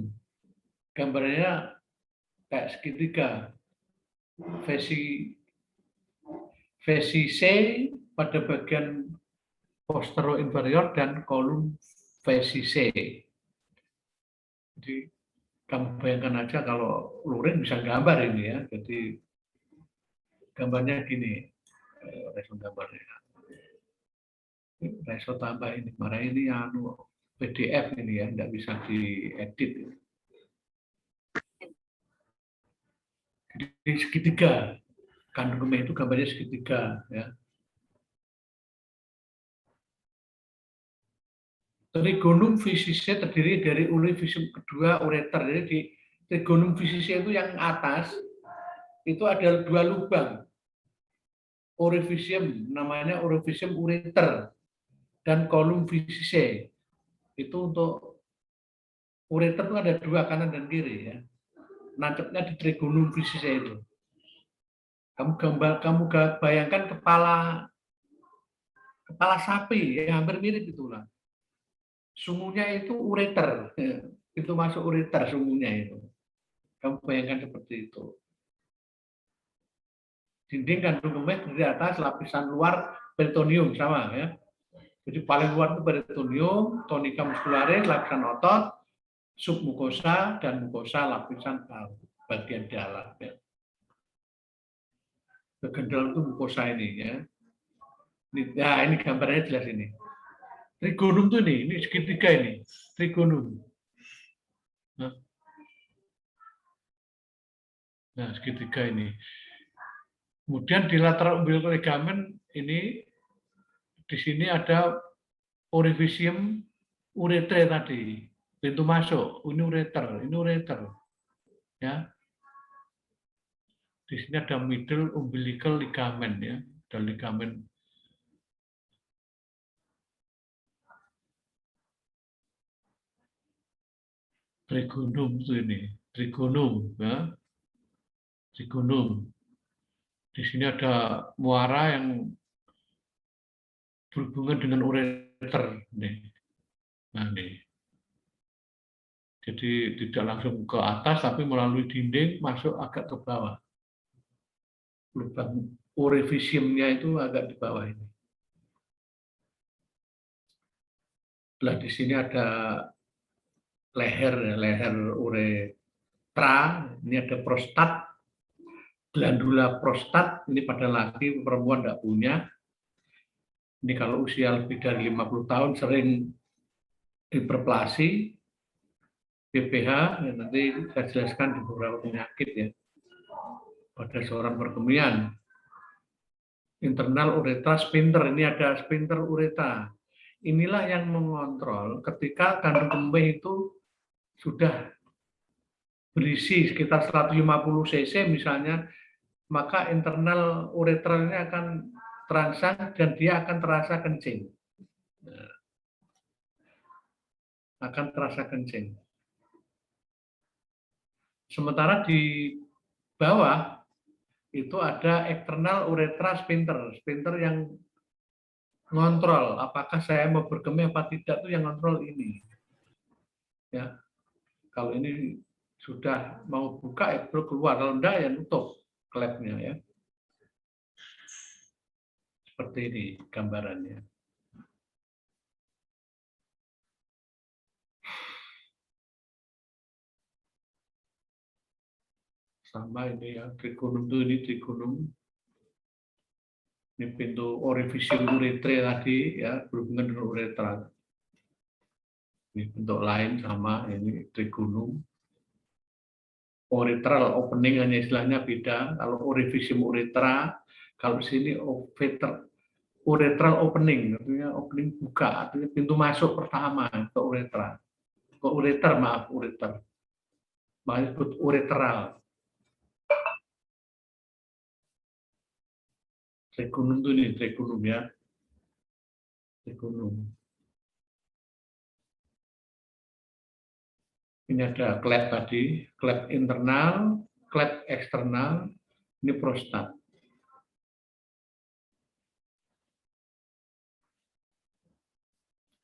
Speaker 1: Gambarnya kayak segitiga. Vesi C pada bagian posterior inferior dan kolum vesi C. Jadi kamu bayangkan aja kalau luring bisa gambar ini ya. Jadi gambarnya gini, reso gambarnya. Reso tambah ini, mana ini PDF ini ya, nggak bisa diedit. Jadi segitiga, kandung gemih itu gambarnya segitiga ya. Trigonum vicice terdiri dari orificium kedua ureter. Jadi di trigonum vicice itu yang atas itu ada 2 lubang. Orificium namanya orificium ureter dan kolum vicice. Itu untuk ureter itu ada 2 kanan dan kiri ya. Nancapnya di trigonum vicice itu. Kamu bayangkan kepala sapi yang hampir mirip itulah. Sungguhnya itu ureter, itu masuk ureter sungguhnya itu. Kamu bayangkan seperti itu. Dinding kandung gemih di atas lapisan luar peritoneum sama ya. Jadi paling luar itu peritoneum, tonika muscularis, lapisan otot, submukosa dan mukosa lapisan bagian dalam. Ya. Bagian itu mukosa ini ya. Ini gambarnya jelas ini. Trigonum tuh ini segitiga ini, trigonum. Nah, segitiga ini. Kemudian di lateral umbilical ligament ini, di sini ada orificium ureter tadi, pintu masuk. Ini ureter, ya. Di sini ada middle umbilical ligament ya, ada ligamen. Trigonum itu ini, trigonum ya. Trigonum. Di sini ada muara yang berhubungan dengan ureter nih. Nah, nih. Jadi tidak langsung ke atas tapi melalui dinding masuk agak ke bawah. Lubang orificiumnya itu agak di bawah ini. Nah, di sini ada leher uretra, ini ada prostat, glandula prostat, ini pada laki, perempuan tidak punya. Ini kalau usia lebih dari 50 tahun sering hiperplasi, BPH, ya nanti saya jelaskan di beberapa penyakit ya. Pada seorang perkemian. Internal uretra sphincter, ini ada sphincter uretra. Inilah yang mengontrol ketika kandung kemih itu sudah berisi sekitar 150 cc misalnya, maka internal uretranya akan terangsang dan dia akan terasa kencing. Akan terasa kencing. Sementara di bawah itu ada external uretra sphincter, sphincter yang ngontrol apakah saya mau berkemih apa tidak, tuh yang ngontrol ini. Ya. Kalau ini sudah mau buka ya baru keluar, kalau enggak ya nutup klepnya ya. Seperti ini gambarannya. Sama ini ya, trigonum itu ini trigonum. Ini pintu orificium uretrae tadi ya, berhubungan dengan uretra. Ini bentuk lain sama, ini trigonum. Uretral opening hanya istilahnya beda. Kalau orificium uretra, kalau sini uretral opening, artinya opening buka, artinya pintu masuk pertama ke uretra. Ke ureter, maaf, ureter. Makanya disebut uretral. Trigonum itu ini, trigonum ya. Trigonum. Ini ada klep tadi, klep internal, klep eksternal, ini prostat.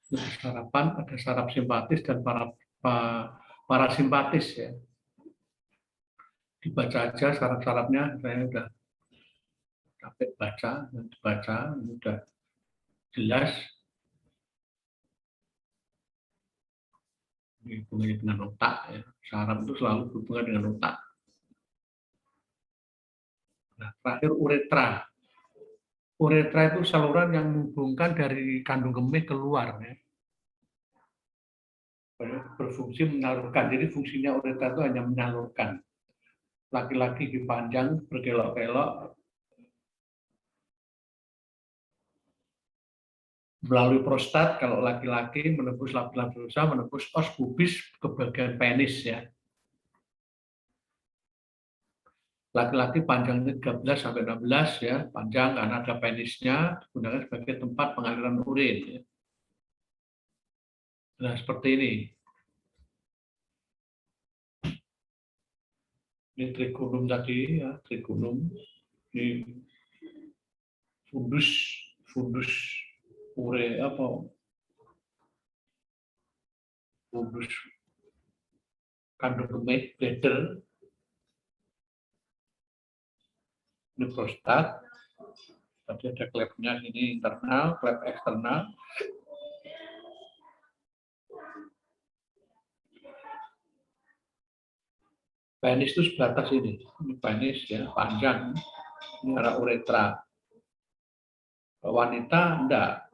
Speaker 1: Ada sarapan, ada saraf simpatis dan parasimpatis ya. Dibaca aja saraf-sarafnya, saya udah capek baca, dibaca, udah jelas. Hubungannya dengan otak ya. Saraf itu selalu berhubungan dengan otak. Nah, terakhir uretra. Uretra itu saluran yang menghubungkan dari kandung kemih keluar ya. Berfungsi menyalurkan. Jadi fungsinya uretra itu hanya menyalurkan. Laki-laki dipanjang berkelok-kelok melalui prostat, kalau laki-laki menembus lapisan dosa, menembus os pubis ke bagian penis ya. Laki-laki panjangnya 13 sampai 16 ya, panjang karena ada penisnya, digunakan sebagai tempat pengaliran urin ya. Nah, seperti ini. Ini trigonum tadi ya, trigonum. Ini fundus ure apa? Fundus kandung kemih, bladder. Ini prostat. Tadi ada klepnya ini internal, klep eksternal. Penis itu sebelah atas ini penis ya, panjang. Ini arah uretra. Wanita enggak.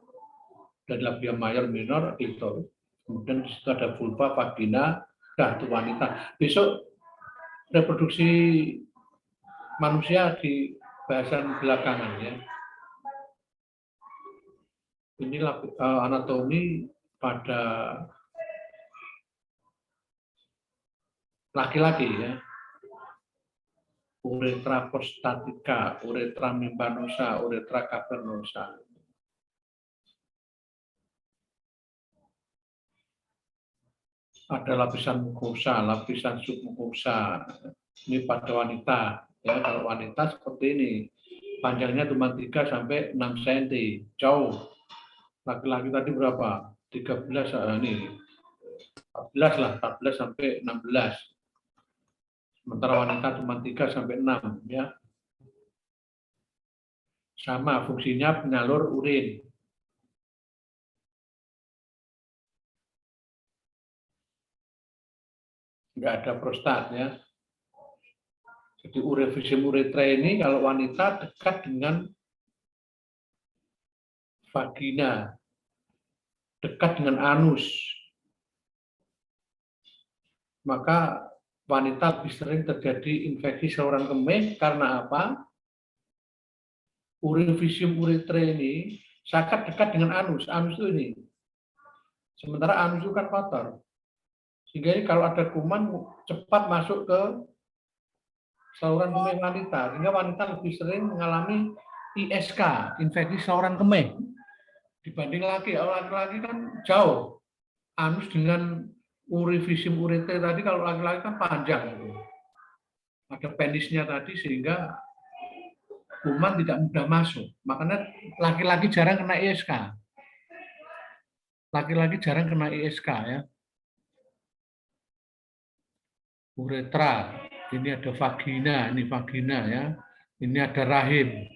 Speaker 1: Ada labia mayor, minor, klitoris. Kemudian di situ ada vulva, vagina, itu wanita. Besok reproduksi manusia di bahasan belakangan ya. Ini anatomi pada laki-laki ya. Uretra prostatica, uretra membranosa, uretra cavernosa. Ada lapisan mukosa, lapisan submukosa. Ini pada wanita. Ya, kalau wanita seperti ini. Panjangnya cuma 3 sampai 6 cm. Jauh. Laki-laki tadi berapa? 13 ini. 14 lah, 14 sampai 16. Sementara wanita cuma 3 sampai 6 ya. Sama fungsinya penyalur urin. Enggak ada prostat ya. Jadi urevisium uretra ini kalau wanita dekat dengan vagina, dekat dengan anus. Maka wanita lebih sering terjadi infeksi saluran kemih karena apa? Urevisium uretra ini sangat dekat dengan anus. Anus itu ini. Sementara anus itu kan kotor. Sehingga ini kalau ada kuman cepat masuk ke saluran kemih wanita. Sehingga wanita lebih sering mengalami ISK, infeksi saluran kemih. Dibanding laki. Kalau laki-laki kan jauh. Anus dengan urevisium uretra tadi kalau laki-laki kan panjang. Ada penisnya tadi sehingga kuman tidak mudah masuk. Makanya laki-laki jarang kena ISK. Laki-laki jarang kena ISK ya. Uretra, ini ada vagina, ini vagina ya. Ini ada rahim.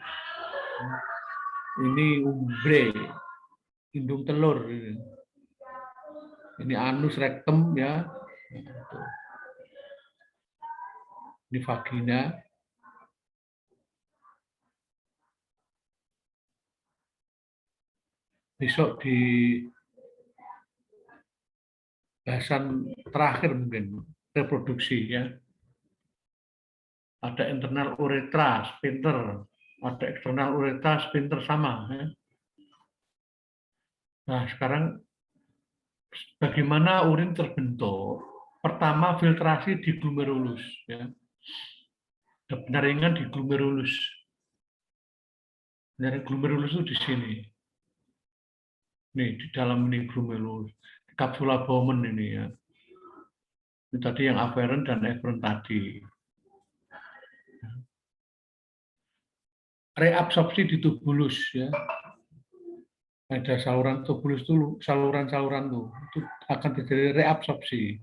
Speaker 1: Ini umbre, indung telur. Ini anus rektum ya. Ini vagina. Besok di bahasan terakhir mungkin reproduksi ya. Ada internal uretra, sphincter, ada eksternal uretra, sphincter sama ya. Nah, sekarang bagaimana urin terbentuk? Pertama filtrasi di glomerulus ya. Penyaringan di glomerulus. Penyaringan glomerulus itu di sini. Nih, di dalam ini glomerulus. Kapsula Bowman ini ya. Ini tadi yang afferent dan efferent tadi. Reabsorpsi di tubulus ya. Ada saluran tubulus dulu, saluran-saluran tuh itu akan terjadi reabsorpsi.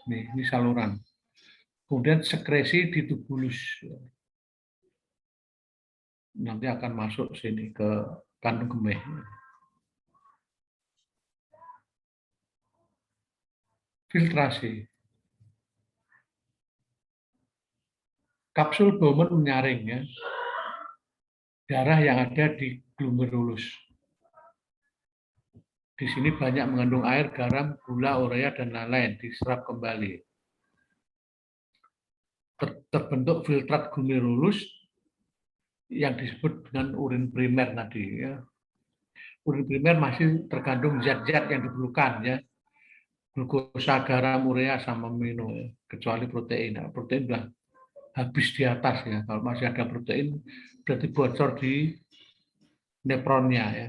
Speaker 1: Ini saluran. Kemudian sekresi di tubulus. Nanti akan masuk sini ke kandung kemih. Filtrasi. Kapsul Bowman menyaring ya darah yang ada di glomerulus. Di sini banyak mengandung air, garam, gula, urea, dan lain-lain diserap kembali. Terbentuk filtrat glomerulus yang disebut dengan urin primer tadi. Ya. Urin primer masih terkandung zat-zat yang diperlukan ya, glukosa, garam, urea, sama amino, ya. Kecuali protein. Nah, protein sudah habis di atas ya. Kalau masih ada protein berarti bocor di nefronnya ya.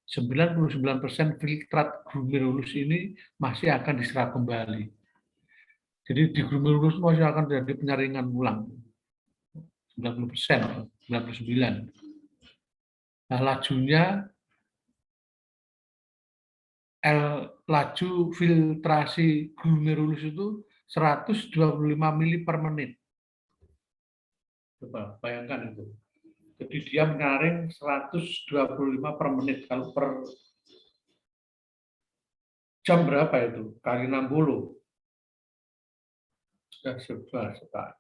Speaker 1: 99% filtrat glomerulus ini masih akan diserap kembali. Jadi di glomerulus masih akan terjadi penyaringan ulang. 90%, 99%. Nah, lajunya laju filtrasi glomerulus itu 125 mili per menit. Coba bayangkan itu. Jadi dia menyaring 125 per menit. Kalau per jam berapa itu? Kali 60. Sudah sekali.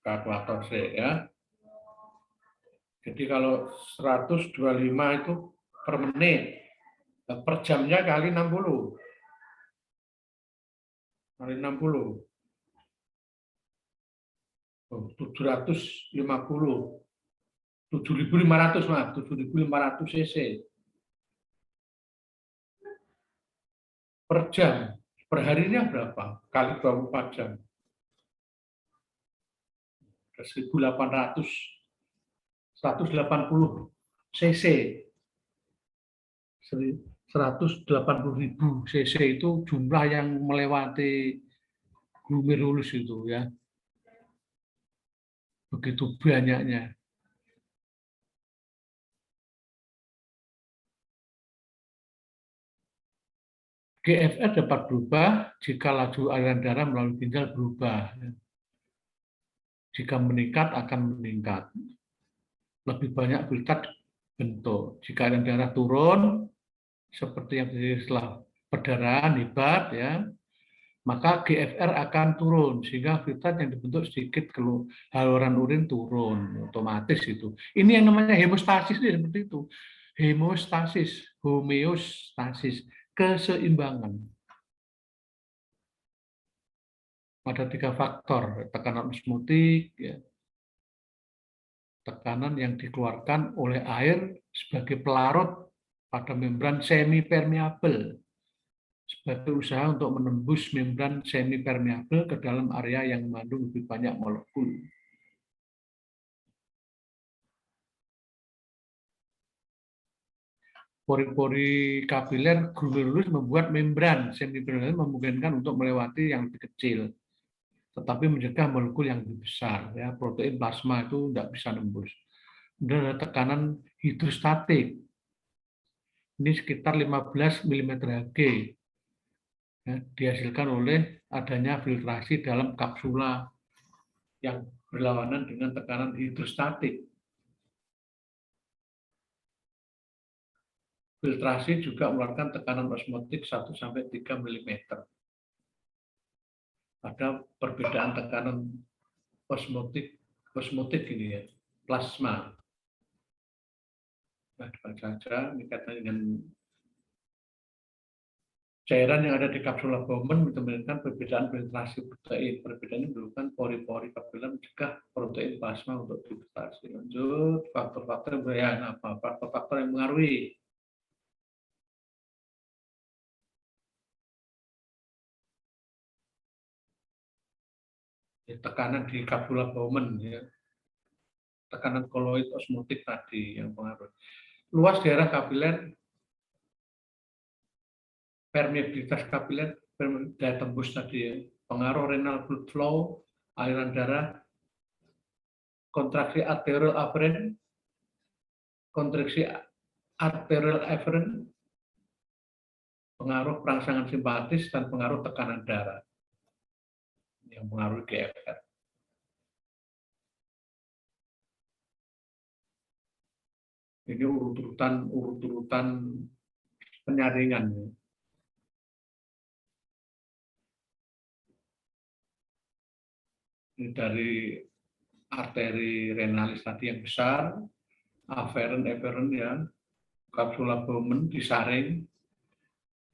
Speaker 1: Kalkulator C ya. Jadi kalau 125 itu per menit, per jamnya kali 60. Kali 60. 750. 7.500 maaf, 7.500 cc. Per jam. Perharinya berapa? Kali 24 jam. 1.800. 180 cc. 180.000 cc itu jumlah yang melewati glomerulus itu ya. Begitu banyaknya. GFR dapat berubah jika laju aliran darah melalui ginjal berubah. Jika meningkat akan meningkat. Lebih banyak filtrat bentuk. Jika aliran darah turun, seperti yang terjadi setelah perdarahan hebat, ya, maka GFR akan turun sehingga filtrat yang dibentuk sedikit kalau haluan urin turun otomatis itu. Ini yang namanya hemostasis seperti itu. Hemostasis, homeostasis, keseimbangan. Ada 3 faktor, tekanan osmotik, ya, tekanan yang dikeluarkan oleh air sebagai pelarut pada membran semi-permeabel sebagai usaha untuk menembus membran semi-permeabel ke dalam area yang mengandung lebih banyak molekul. Pori-pori kapiler glomerulus membuat membran semi-permeabel memungkinkan untuk melewati yang lebih kecil, tetapi mencegah molekul yang lebih besar. Ya, protein plasma itu tidak bisa nembus. Kemudian ada tekanan hidrostatik. Ini sekitar 15 mm Hg. Ya, dihasilkan oleh adanya filtrasi dalam kapsula yang berlawanan dengan tekanan hidrostatik. Filtrasi juga mengeluarkan tekanan osmotik 1-3 mm. Ada perbedaan tekanan osmotik ini ya, plasma. Nah, saja ini kaitannya dengan cairan yang ada di kapsula Bowman menunjukkan perbedaan filtrasi protein. Perbedaan ini merupakan pori-pori kapiler mencegah protein plasma untuk difiltrasi. Lanjut, faktor-faktor yang apa? Faktor-faktor yang mengaruhi. Tekanan di kapsula Bowman, ya. Tekanan koloid osmotik tadi yang pengaruh. Luas daerah kapiler permeabilitas kapiler, daya tembus tadi ya, pengaruh renal blood flow, aliran darah, kontraksi arterial afferent, kontraksi arterial efferent, pengaruh perangsangan simpatis, dan pengaruh tekanan darah yang mengaruhi GFR. Ini urut-urutan penyaringan. Ini dari arteri renalis tadi yang besar, afferent, efferent ya, kapsula Bowman disaring,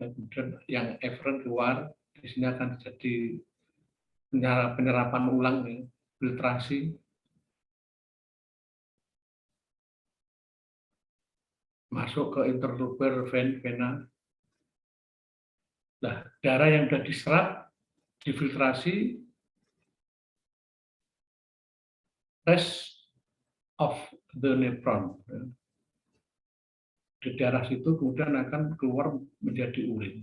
Speaker 1: dan kemudian yang efferent keluar. Di sini akan terjadi penyerapan ulang, ya, filtrasi, masuk ke interloper vena. Nah, darah yang sudah diserap, difiltrasi, rest of the nephron. Di darah situ kemudian akan keluar menjadi urin.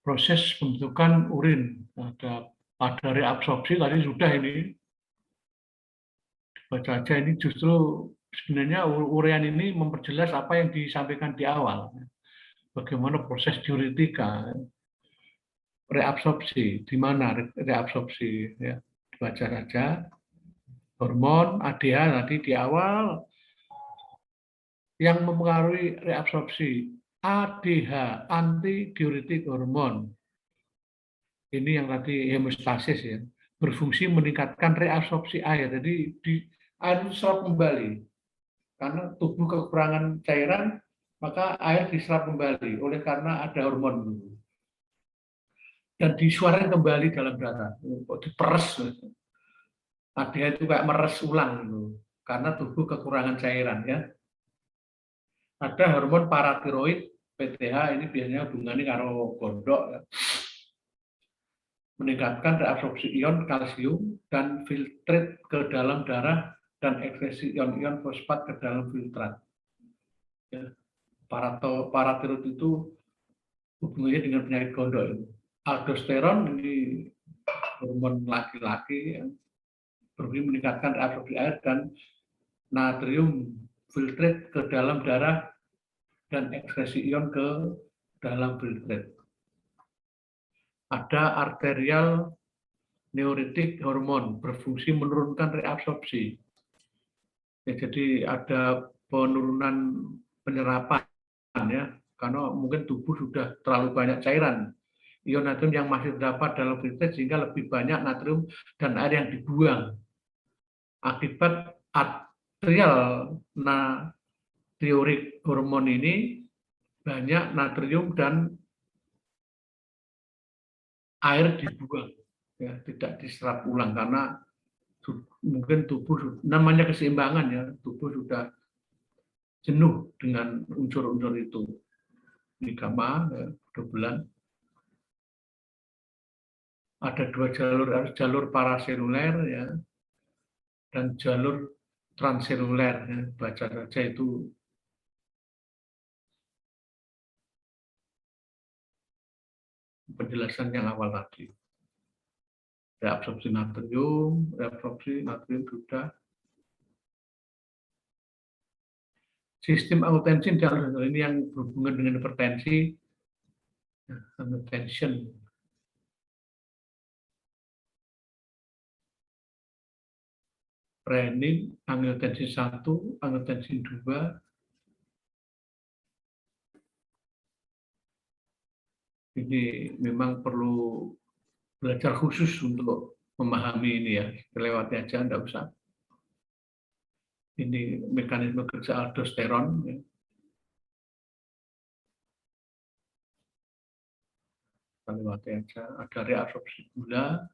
Speaker 1: Proses pembentukan urin pada reabsorpsi tadi sudah ini. Baca aja, ini justru sebenarnya urean ini memperjelas apa yang disampaikan di awal. Bagaimana proses diuretika, reabsorpsi, di mana reabsorpsi, ya, dibaca saja. Hormon ADH tadi di awal yang mempengaruhi reabsorpsi, ADH, antidiuretik hormon. Ini yang tadi hemostasis ya, berfungsi meningkatkan reabsorpsi air. Jadi air diserap kembali. Karena tubuh kekurangan cairan, maka air diserap kembali oleh karena ada hormon. Dan disuarakan kembali dalam darah, diperes. ADH itu kayak meres ulang gitu, karena tubuh kekurangan cairan ya. Ada hormon paratiroid, PTH, ini biasanya hubungannya karo gondok ya. Meningkatkan reabsorpsi ion kalsium dan filtrat ke dalam darah dan ekskresi ion-ion fosfat ke dalam filtrat. Ya. Paratiroid itu hubungannya dengan penyakit gondok itu. Aldosteron ini hormon laki-laki yang berfungsi meningkatkan reabsorpsi air dan natrium filtrat ke dalam darah dan ekskresi ion ke dalam filtrat. Ada arterial neuretik hormon berfungsi menurunkan reabsorpsi. Ya, jadi ada penurunan penyerapan ya, karena mungkin tubuh sudah terlalu banyak cairan. Ion natrium yang masih terdapat dalam filtrat sehingga lebih banyak natrium dan air yang dibuang. Akibat arterial natriurik hormon ini banyak natrium dan air dibuang, ya, tidak diserap ulang karena mungkin tubuh namanya keseimbangan ya, tubuh sudah jenuh dengan unsur-unsur itu. Ini gamma, ya, 2 bulan. Ada 2 jalur, jalur paraseluler ya, dan jalur transseluler. Ya. Baca saja itu penjelasan yang awal tadi. Reabsorpsi natrium sudah. Sistem angiotensin ini yang berhubungan dengan hipertensi, angiotensin. Renin, angiotensin 1, angiotensin 2. Ini memang perlu belajar khusus untuk memahami ini ya, kelewati aja, enggak usah. Ini mekanisme kerja aldosteron. Ya. Kelewati aja, ada reabsorpsi gula.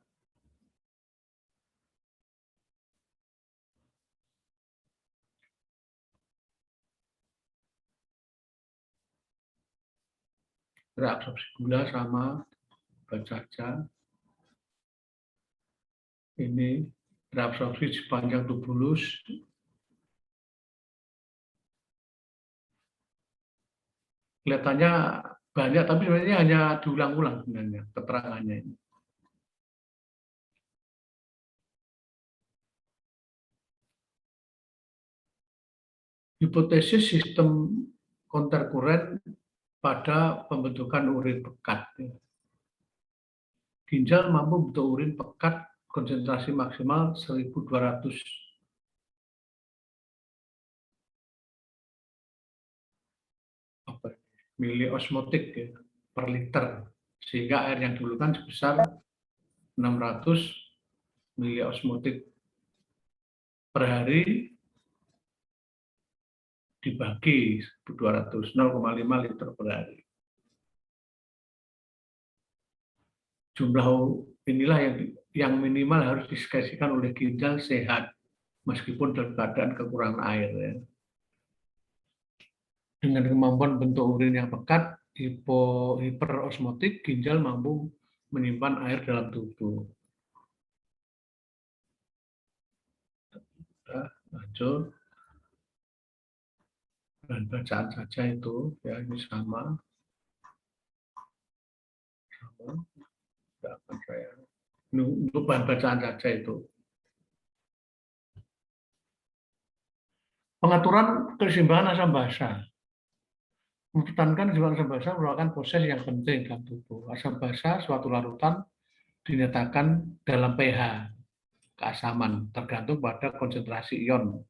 Speaker 1: Reabsorpsi gula sama, baca aja. Ini Terabsorpsi sepanjang tubulus. Kelihatannya banyak, tapi sebenarnya hanya diulang-ulang sebenarnya keterangannya ini. Hipotesis sistem konterkuren pada pembentukan urin pekat. Ginjal mampu membentuk urin pekat konsentrasi maksimal 1.200 miliosmotik ya, per liter, sehingga air yang diperlukan sebesar 600 miliosmotik per hari dibagi 1.200, 0,5 liter per hari. Jumlah inilah yang minimal harus diskresikan oleh ginjal sehat, meskipun dalam keadaan kekurangan air. Ya. Dengan kemampuan bentuk urin yang pekat, hiperosmotik, ginjal mampu menyimpan air dalam tubuh. Lanjut. Dan bacaan saja itu, ya ini sama. Tidak akan saya. Untuk bahan bacaan saja itu. Pengaturan keseimbangan asam basa. Mempertahankan keseimbangan asam basa merupakan proses yang penting dalam tubuh. Asam basa suatu larutan dinyatakan dalam pH keasaman, tergantung pada konsentrasi ion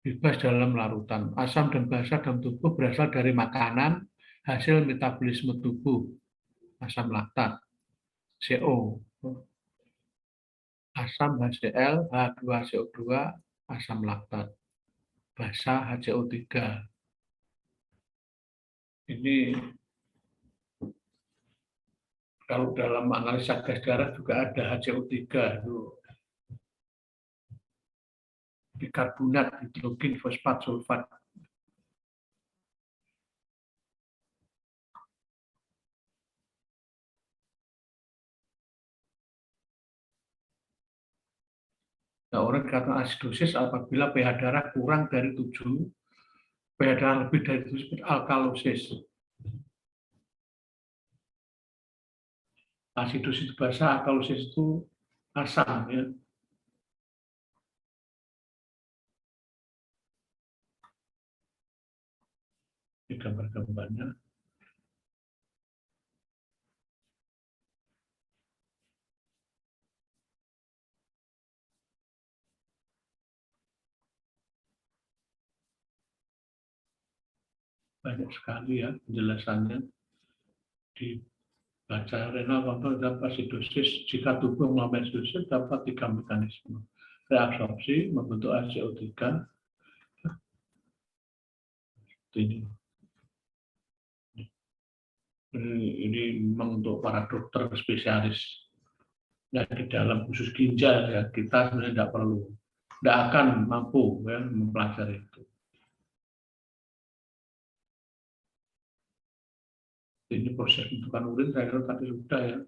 Speaker 1: bebas dalam larutan. Asam dan basa dalam tubuh berasal dari makanan, hasil metabolisme tubuh, asam laktat, CO, asam HCl, H2CO2, asam laktat, basa HCO3. Ini kalau dalam analisa gas darah juga ada HCO3 itu bikarbonat, hidrogen, fosfat, sulfat. Nah, orang dikatakan asidosis apabila pH darah kurang dari 7, pH darah lebih dari 7 alkalosis. Asidosis itu basa, alkalosis itu asam. Ya. Ini gambar-gambarnya. Banyak sekali ya penjelasannya. Dibaca renal kontrol dapat asidosis. Jika tubuh mengalami asidosis dapat 3 mekanisme. Reabsorpsi membentuk HCO3. Ini memang untuk para dokter spesialis. Nah, di dalam khusus ginjal ya kita sebenarnya tidak akan mampu ya, mempelajari itu. Ini proses pembentukan urin saya kira tadi sudah ya.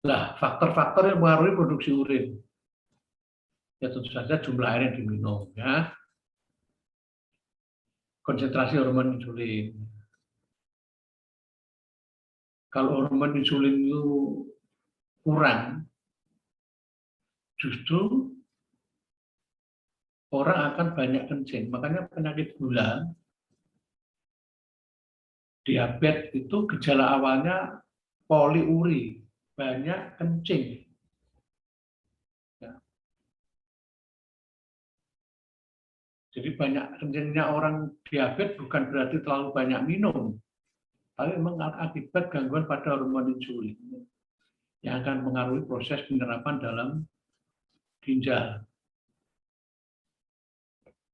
Speaker 1: Nah, faktor-faktor yang mengaruhi produksi urin. Ya tentu saja jumlah air yang diminum ya. Konsentrasi hormon insulin. Kalau hormon insulin itu kurang, justru orang akan banyak kencing. Makanya penyakit gula, diabetes itu gejala awalnya poliuri, banyak kencing. Ya. Jadi banyak kencingnya orang diabetes bukan berarti terlalu banyak minum, tapi memang akibat gangguan pada hormon insulin yang akan mengaruhi proses penyerapan dalam ginjal.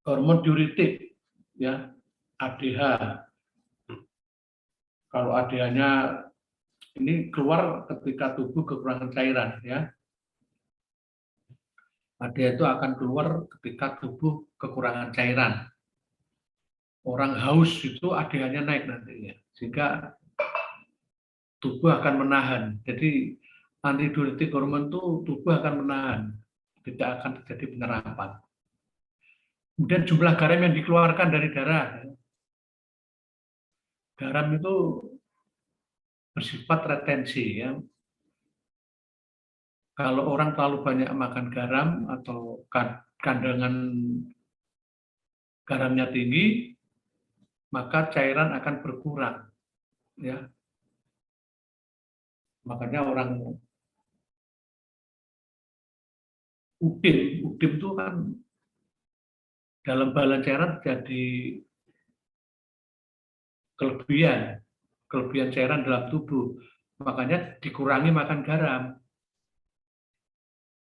Speaker 1: Hormon diuretik, ya ADH. Kalau ADH-nya ini keluar ketika tubuh kekurangan cairan, ya. ADH itu akan keluar ketika tubuh kekurangan cairan. Orang haus itu ADH-nya naik nantinya, sehingga tubuh akan menahan. Jadi antidiuretik hormon itu tubuh akan menahan, tidak akan terjadi penyerapan. Kemudian jumlah garam yang dikeluarkan dari darah. Garam itu bersifat retensi ya. Kalau orang terlalu banyak makan garam atau kandungan garamnya tinggi, maka cairan akan berkurang ya. Makanya orang udim itu kan dalam balan cairan jadi kelebihan cairan dalam tubuh. Makanya dikurangi makan garam.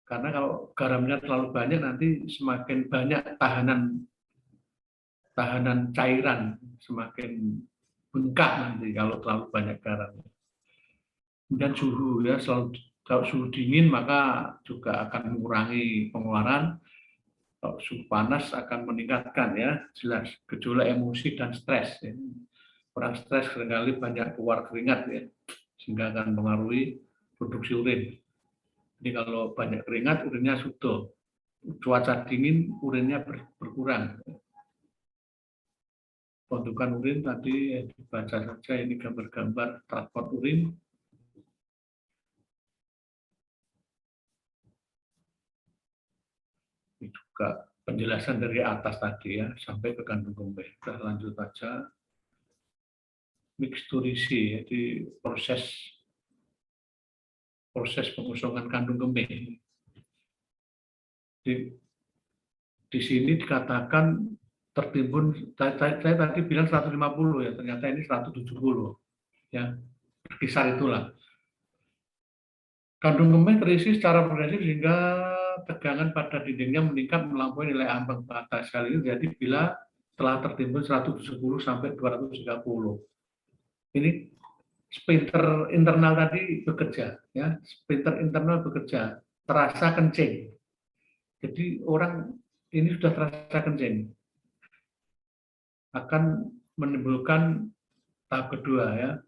Speaker 1: Karena kalau garamnya terlalu banyak nanti semakin banyak tahanan cairan, semakin bengkak nanti kalau terlalu banyak garam. Kemudian suhu ya, kalau suhu dingin maka juga akan mengurangi pengeluaran. Kalau suhu panas akan meningkatkan ya, jelas gejolak emosi dan stres. Ya. Orang stres seringkali banyak keluar keringat ya, sehingga akan mempengaruhi produksi urin. Jadi kalau banyak keringat, urinnya subdol. Cuaca dingin, urinnya berkurang. Pembentukan urin tadi dibaca saja, ini gambar-gambar transport urin. Ini juga penjelasan dari atas tadi ya, sampai ke kandung kemih. Kita lanjut aja. Miksturisi, jadi proses pengosongan kandung kemih. Di sini dikatakan tertimbun, saya tadi bilang 150 ya, ternyata ini 170 ya, berkisar itulah. Kandung kemih terisi secara progresif sehingga tegangan pada dindingnya meningkat melampaui nilai ambang batas. Kali ini jadi bila telah tertimbun 170 sampai 230. Ini sphincter internal tadi bekerja, ya, sphincter internal bekerja, terasa kencing. Jadi orang ini sudah terasa kencing, akan menimbulkan tahap kedua ya,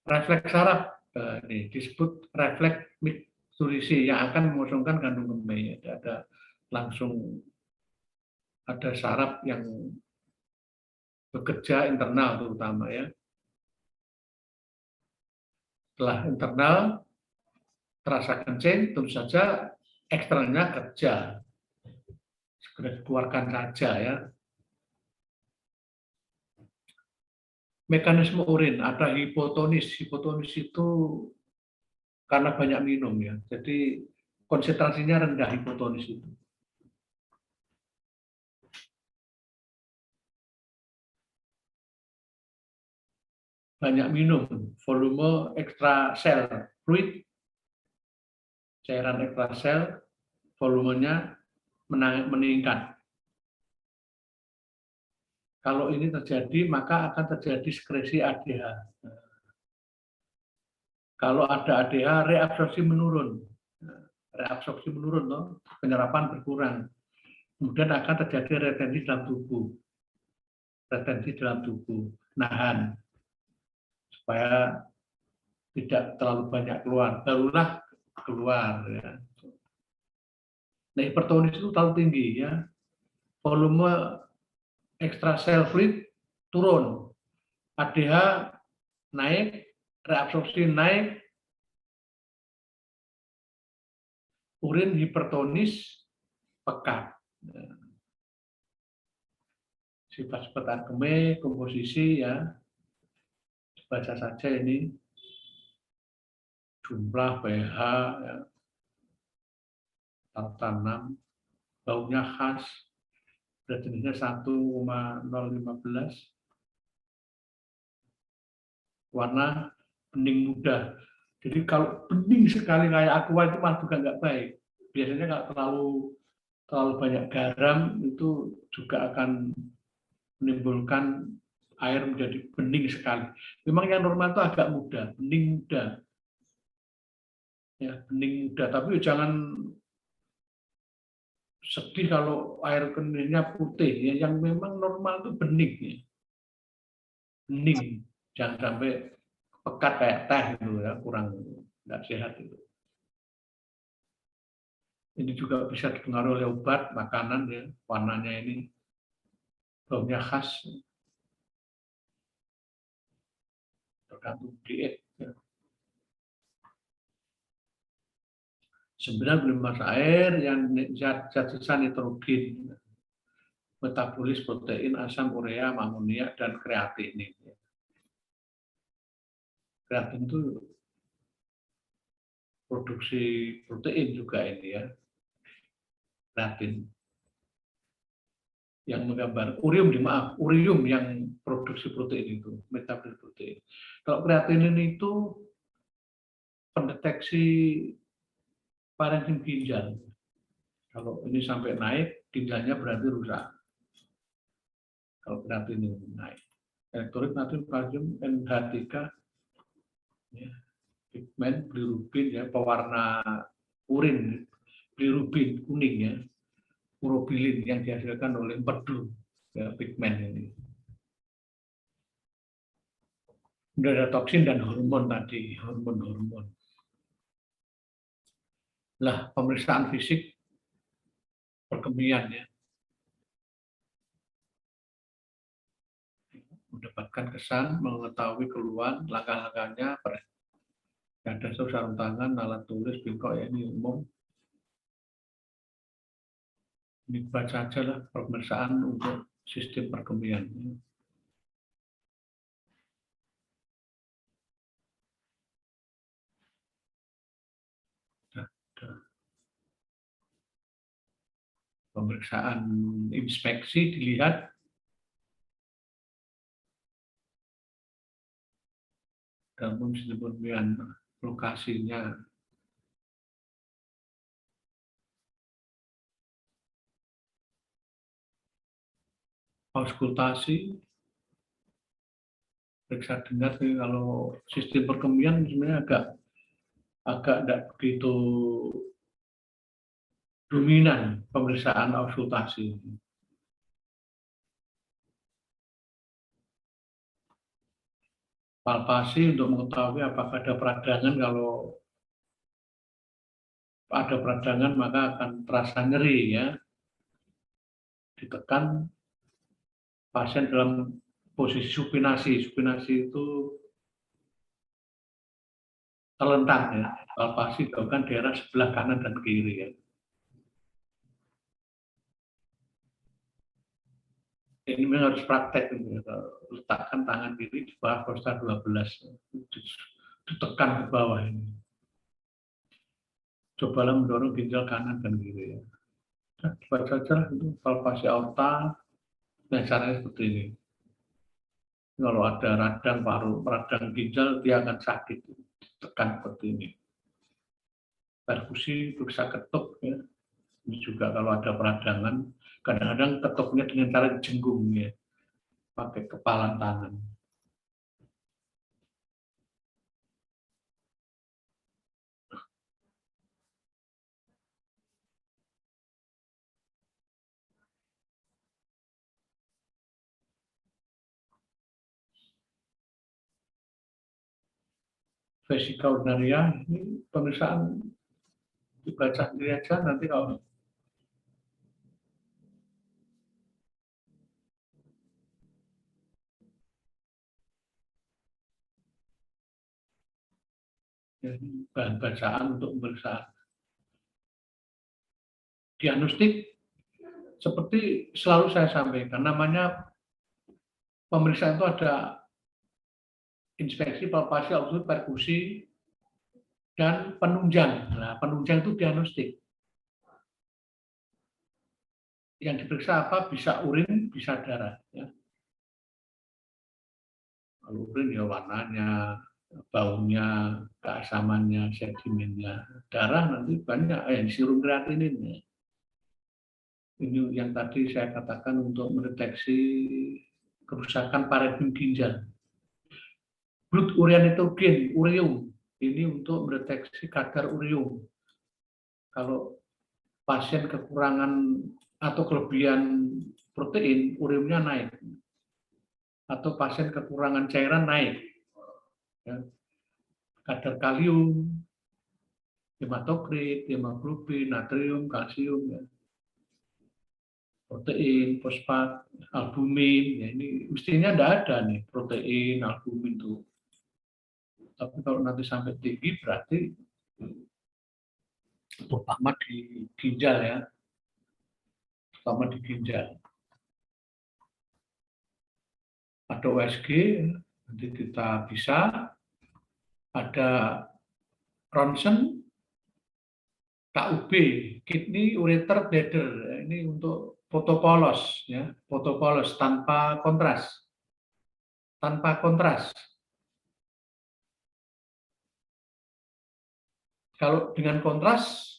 Speaker 1: refleks saraf. Ini disebut refleks miksturisi yang akan mengosongkan kandung kemih. Ada langsung ada saraf yang bekerja internal terutama ya. Setelah internal terasa kencing, tentu saja eksternalnya kerja. Segera dikeluarkan saja ya. Mekanisme urin, ada hipotonis. Hipotonis itu karena banyak minum ya. Jadi konsentrasinya rendah hipotonis itu. Banyak minum, volume ekstrasel fluid, cairan ekstrasel, volumenya meningkat. Kalau ini terjadi, maka akan terjadi sekresi ADH. Kalau ada ADH, reabsorpsi menurun. Reabsorpsi menurun, loh. Penyerapan berkurang. Kemudian akan terjadi retensi dalam tubuh. Retensi dalam tubuh, nahan. Supaya tidak terlalu banyak keluar. Barulah keluar. Ya. Nah, hipertonis itu terlalu tinggi. Ya. Volume ekstrasel fluid turun. ADH naik, reabsorpsi naik, urin hipertonis pekat. Sifat-sifat kemih, komposisi ya, baca saja ini jumlah pH ya, rata 6, baunya khas, berat jenisnya 1,015, warna bening muda. Jadi kalau bening sekali kayak aqua itu mah juga nggak baik. Biasanya nggak terlalu banyak garam itu juga akan menimbulkan air menjadi bening sekali. Memang yang normal itu agak muda, bening muda. Ya, bening muda, tapi jangan sedih kalau air keningnya putih. Ya, yang memang normal itu bening. Ya. Bening, jangan sampai pekat kayak teh gitu ya, kurang tidak sehat itu. Ini juga bisa dipengaruhi oleh obat, makanan ya, warnanya ini baunya khas, tergantung diet. Ya. 9 masa air yang zat sisa nitrogen, metabolis protein, asam urea, amonia, dan kreatin. Kreatin itu produksi protein juga ini ya. Kreatin yang menggambar urium yang produksi protein itu, metabolis protein. Kalau kreatinin itu pendeteksi parenkim ginjal. Kalau ini sampai naik, ginjalnya berarti rusak. Kalau kreatinin naik. Elektrolit, natrium, kalsium, NH3, ya, pigmen, bilirubin, ya, pewarna urin, bilirubin kuning ya, urobilin yang dihasilkan oleh empedu, ya, pigmen ini. Kemudian ada toksin dan hormon tadi, hormon-hormon. Lah, pemeriksaan fisik perkemian ya. Mendapatkan kesan, mengetahui keluhan, langkah-langkahnya, ada sarung tangan, alat tulis, bingkok ya, ini umum. Ini baca aja lah pemeriksaan untuk sistem perkemian. Pemeriksaan inspeksi dilihat dalam sistem perkemian, lokasinya. Auskultasi, periksa dengar. Kalau sistem perkemian sebenarnya agak tidak begitu dominan pemeriksaan auskultasi. Palpasi untuk mengetahui apakah ada peradangan. Kalau ada peradangan maka akan terasa nyeri ya. Ditekan pasien dalam posisi supinasi. Supinasi itu terlentang ya. Palpasi dilakukan daerah sebelah kanan dan kiri ya. Ini memang harus praktek. Letakkan tangan kiri di bawah prostat 12. Ditekan ke bawah ini. Cobalah mendorong ginjal kanan dan kiri ya. Coba saja itu palpasi aorta. Nah, caranya seperti ini. Kalau ada radang paru, radang ginjal, dia akan sakit. Tekan seperti ini. Perkusi, periksa ketuk ya. Ini juga kalau ada peradangan, kadang-kadang ketuknya dengan cara jenggung ya, pakai kepalan tangan. Vesika urinaria, ini pemeriksaan dibaca sendiri aja nanti kalau bahan bacaan untuk pemeriksaan. Diagnostik seperti selalu saya sampaikan, namanya pemeriksaan itu ada inspeksi, palpasi, auskultasi, perkusi, dan penunjang. Nah, penunjang itu diagnostik. Yang diperiksa apa? Bisa urin, bisa darah. Ya. Kalau urin ya warnanya, baunya, keasamannya, sedimennya. Darah nanti banyak, serum kreatinin. Ya. Ini yang tadi saya katakan untuk mendeteksi kerusakan parenkim ginjal. Blood urea nitrogen, ureum. Ini untuk mendeteksi kadar ureum. Kalau pasien kekurangan atau kelebihan protein, ureumnya naik. Atau pasien kekurangan cairan naik. Ya. Kadar kalium, hematokrit, hemoglobin, natrium, kalsium, ya. Protein, fosfat, albumin, ya ini mestinya tidak ada nih protein, albumin tuh. Tapi kalau nanti sampai tinggi berarti terutama di ginjal ya, terutama di ginjal. Ada USG, nanti kita bisa ada ronsen, KUB, kidney ureter bladder, ini untuk fotopolos ya, fotopolos tanpa kontras. Tanpa kontras. Kalau dengan kontras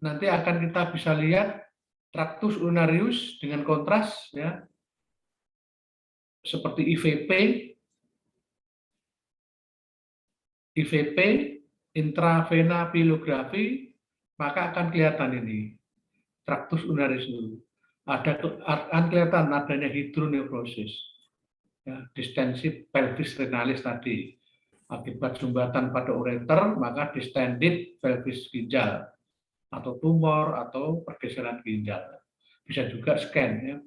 Speaker 1: nanti akan kita bisa lihat tractus urinarius dengan kontras ya. Seperti IVP, intravena pilografi, maka akan kelihatan ini tractus urinarius itu. Akan kelihatan adanya hidronefrosis, ya, distensi pelvis renalis tadi. Akibat sumbatan pada ureter, maka distended pelvis ginjal, atau tumor, atau pergeseran ginjal. Bisa juga scan, ya.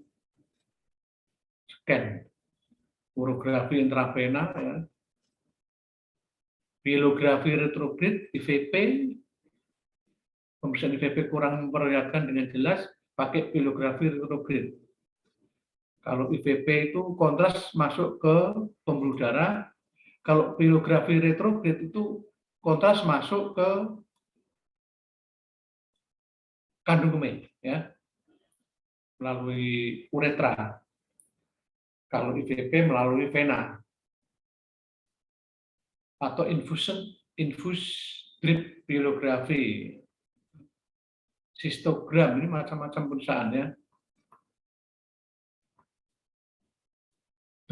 Speaker 1: Scan, urografi intravena, ya. Pilografi retrograde, IVP, pemeriksaan IVP kurang memperlihatkan dengan jelas, pakai pilografi retrograde. Kalau IVP itu kontras masuk ke pembuluh darah, kalau pilografi retrograde itu kontras masuk ke kandung kemih, ya, melalui uretra. Kalau IVP melalui vena. Atau infus drip pilografi. Sistogram, ini macam-macam perusahaan ya.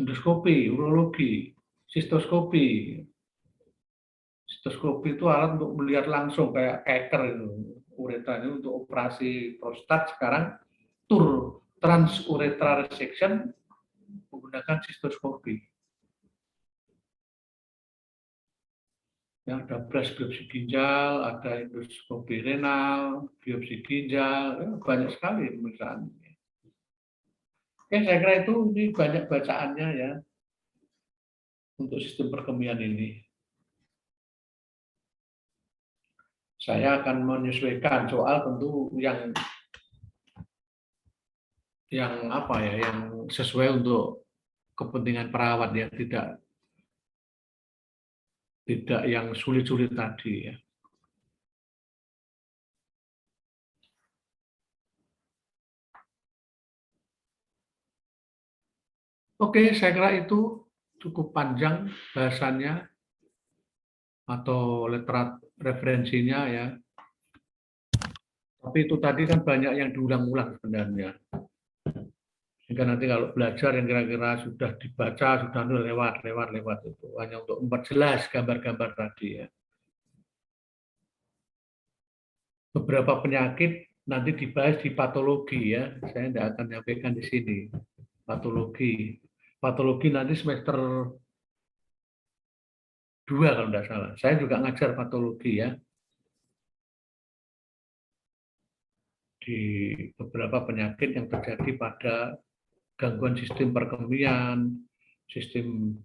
Speaker 1: Endoskopi, urologi, sistoskopi. Sistoskopi itu alat untuk melihat langsung kayak keker itu. Uretra ini untuk operasi prostat sekarang transuretral resection menggunakan sistoskopi. Ya, ada breast biopsi ginjal, ada endoskopi renal, biopsi ginjal, ya, banyak sekali pemeriksaan. Oke, saya kira itu ini banyak bacaannya ya untuk sistem perkemian ini. Saya akan menyesuaikan soal tentu yang apa ya, yang sesuai untuk kepentingan perawat ya, tidak yang sulit-sulit tadi ya. Oke, saya kira itu cukup panjang bahasannya atau referensinya ya. Tapi itu tadi kan banyak yang diulang-ulang sebenarnya. Sehingga nanti kalau belajar yang kira-kira sudah dibaca, sudah lewat itu. Hanya untuk memperjelas gambar-gambar tadi ya. Beberapa penyakit nanti dibahas di patologi ya. Saya tidak akan nyampaikan di sini. Patologi. Patologi nanti semester 2 kalau tidak salah. Saya juga ngajar patologi ya. Di beberapa penyakit yang terjadi pada gangguan sistem perkemian, sistem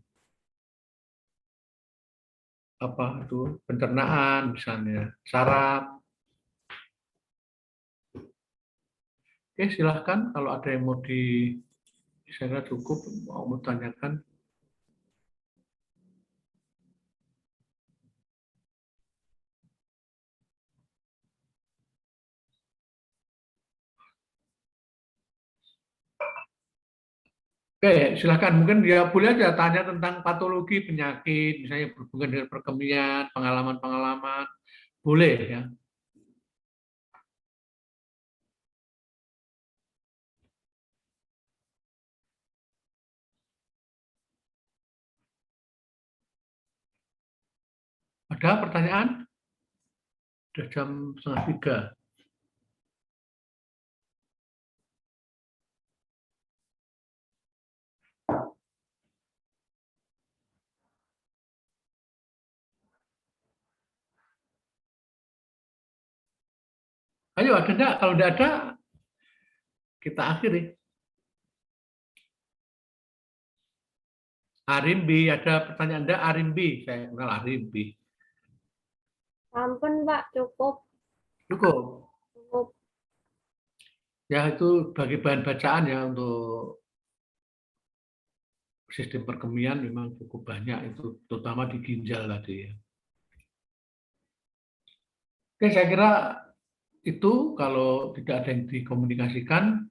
Speaker 1: apa itu pencernaan misalnya, saraf. Oke, silahkan kalau ada yang mau saya cukup mau tanyakan. Oke, silahkan. Mungkin dia boleh aja tanya tentang patologi penyakit, misalnya berhubungan dengan perkemian, pengalaman-pengalaman. Boleh ya. Ada pertanyaan? Sudah jam 2:30. Ayo, ada enggak? Kalau enggak ada, kita akhiri. Arimbi, ada pertanyaan enggak? Arimbi, saya kenal Arimbi.
Speaker 2: Sampun Pak, cukup.
Speaker 1: Cukup.
Speaker 2: Cukup.
Speaker 1: Ya, itu bagi bahan bacaan ya untuk sistem perkemian memang cukup banyak itu, terutama di ginjal tadi ya. Oke, saya kira itu kalau tidak ada yang dikomunikasikan,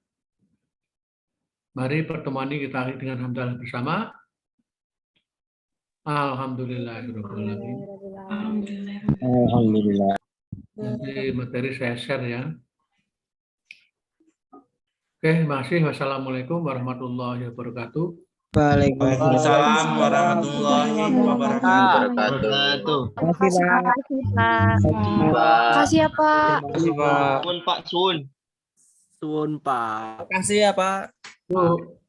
Speaker 1: mari pertemuan ini kita akhiri dengan hamdalah bersama. Alhamdulillahirrahmanirrahim.
Speaker 6: Alhamdulillah.
Speaker 1: Nanti materi saya share ya. Oke, terima kasih. Wassalamualaikum warahmatullahi wabarakatuh.
Speaker 6: Waalaikumsalam
Speaker 3: warahmatullahi wabarakatuh.
Speaker 5: Makasih, Pak. Makasih ya, Pak.
Speaker 3: Sun, Pak Sun.
Speaker 6: Suwun Pak. Makasih ya Pak.
Speaker 1: Yuk.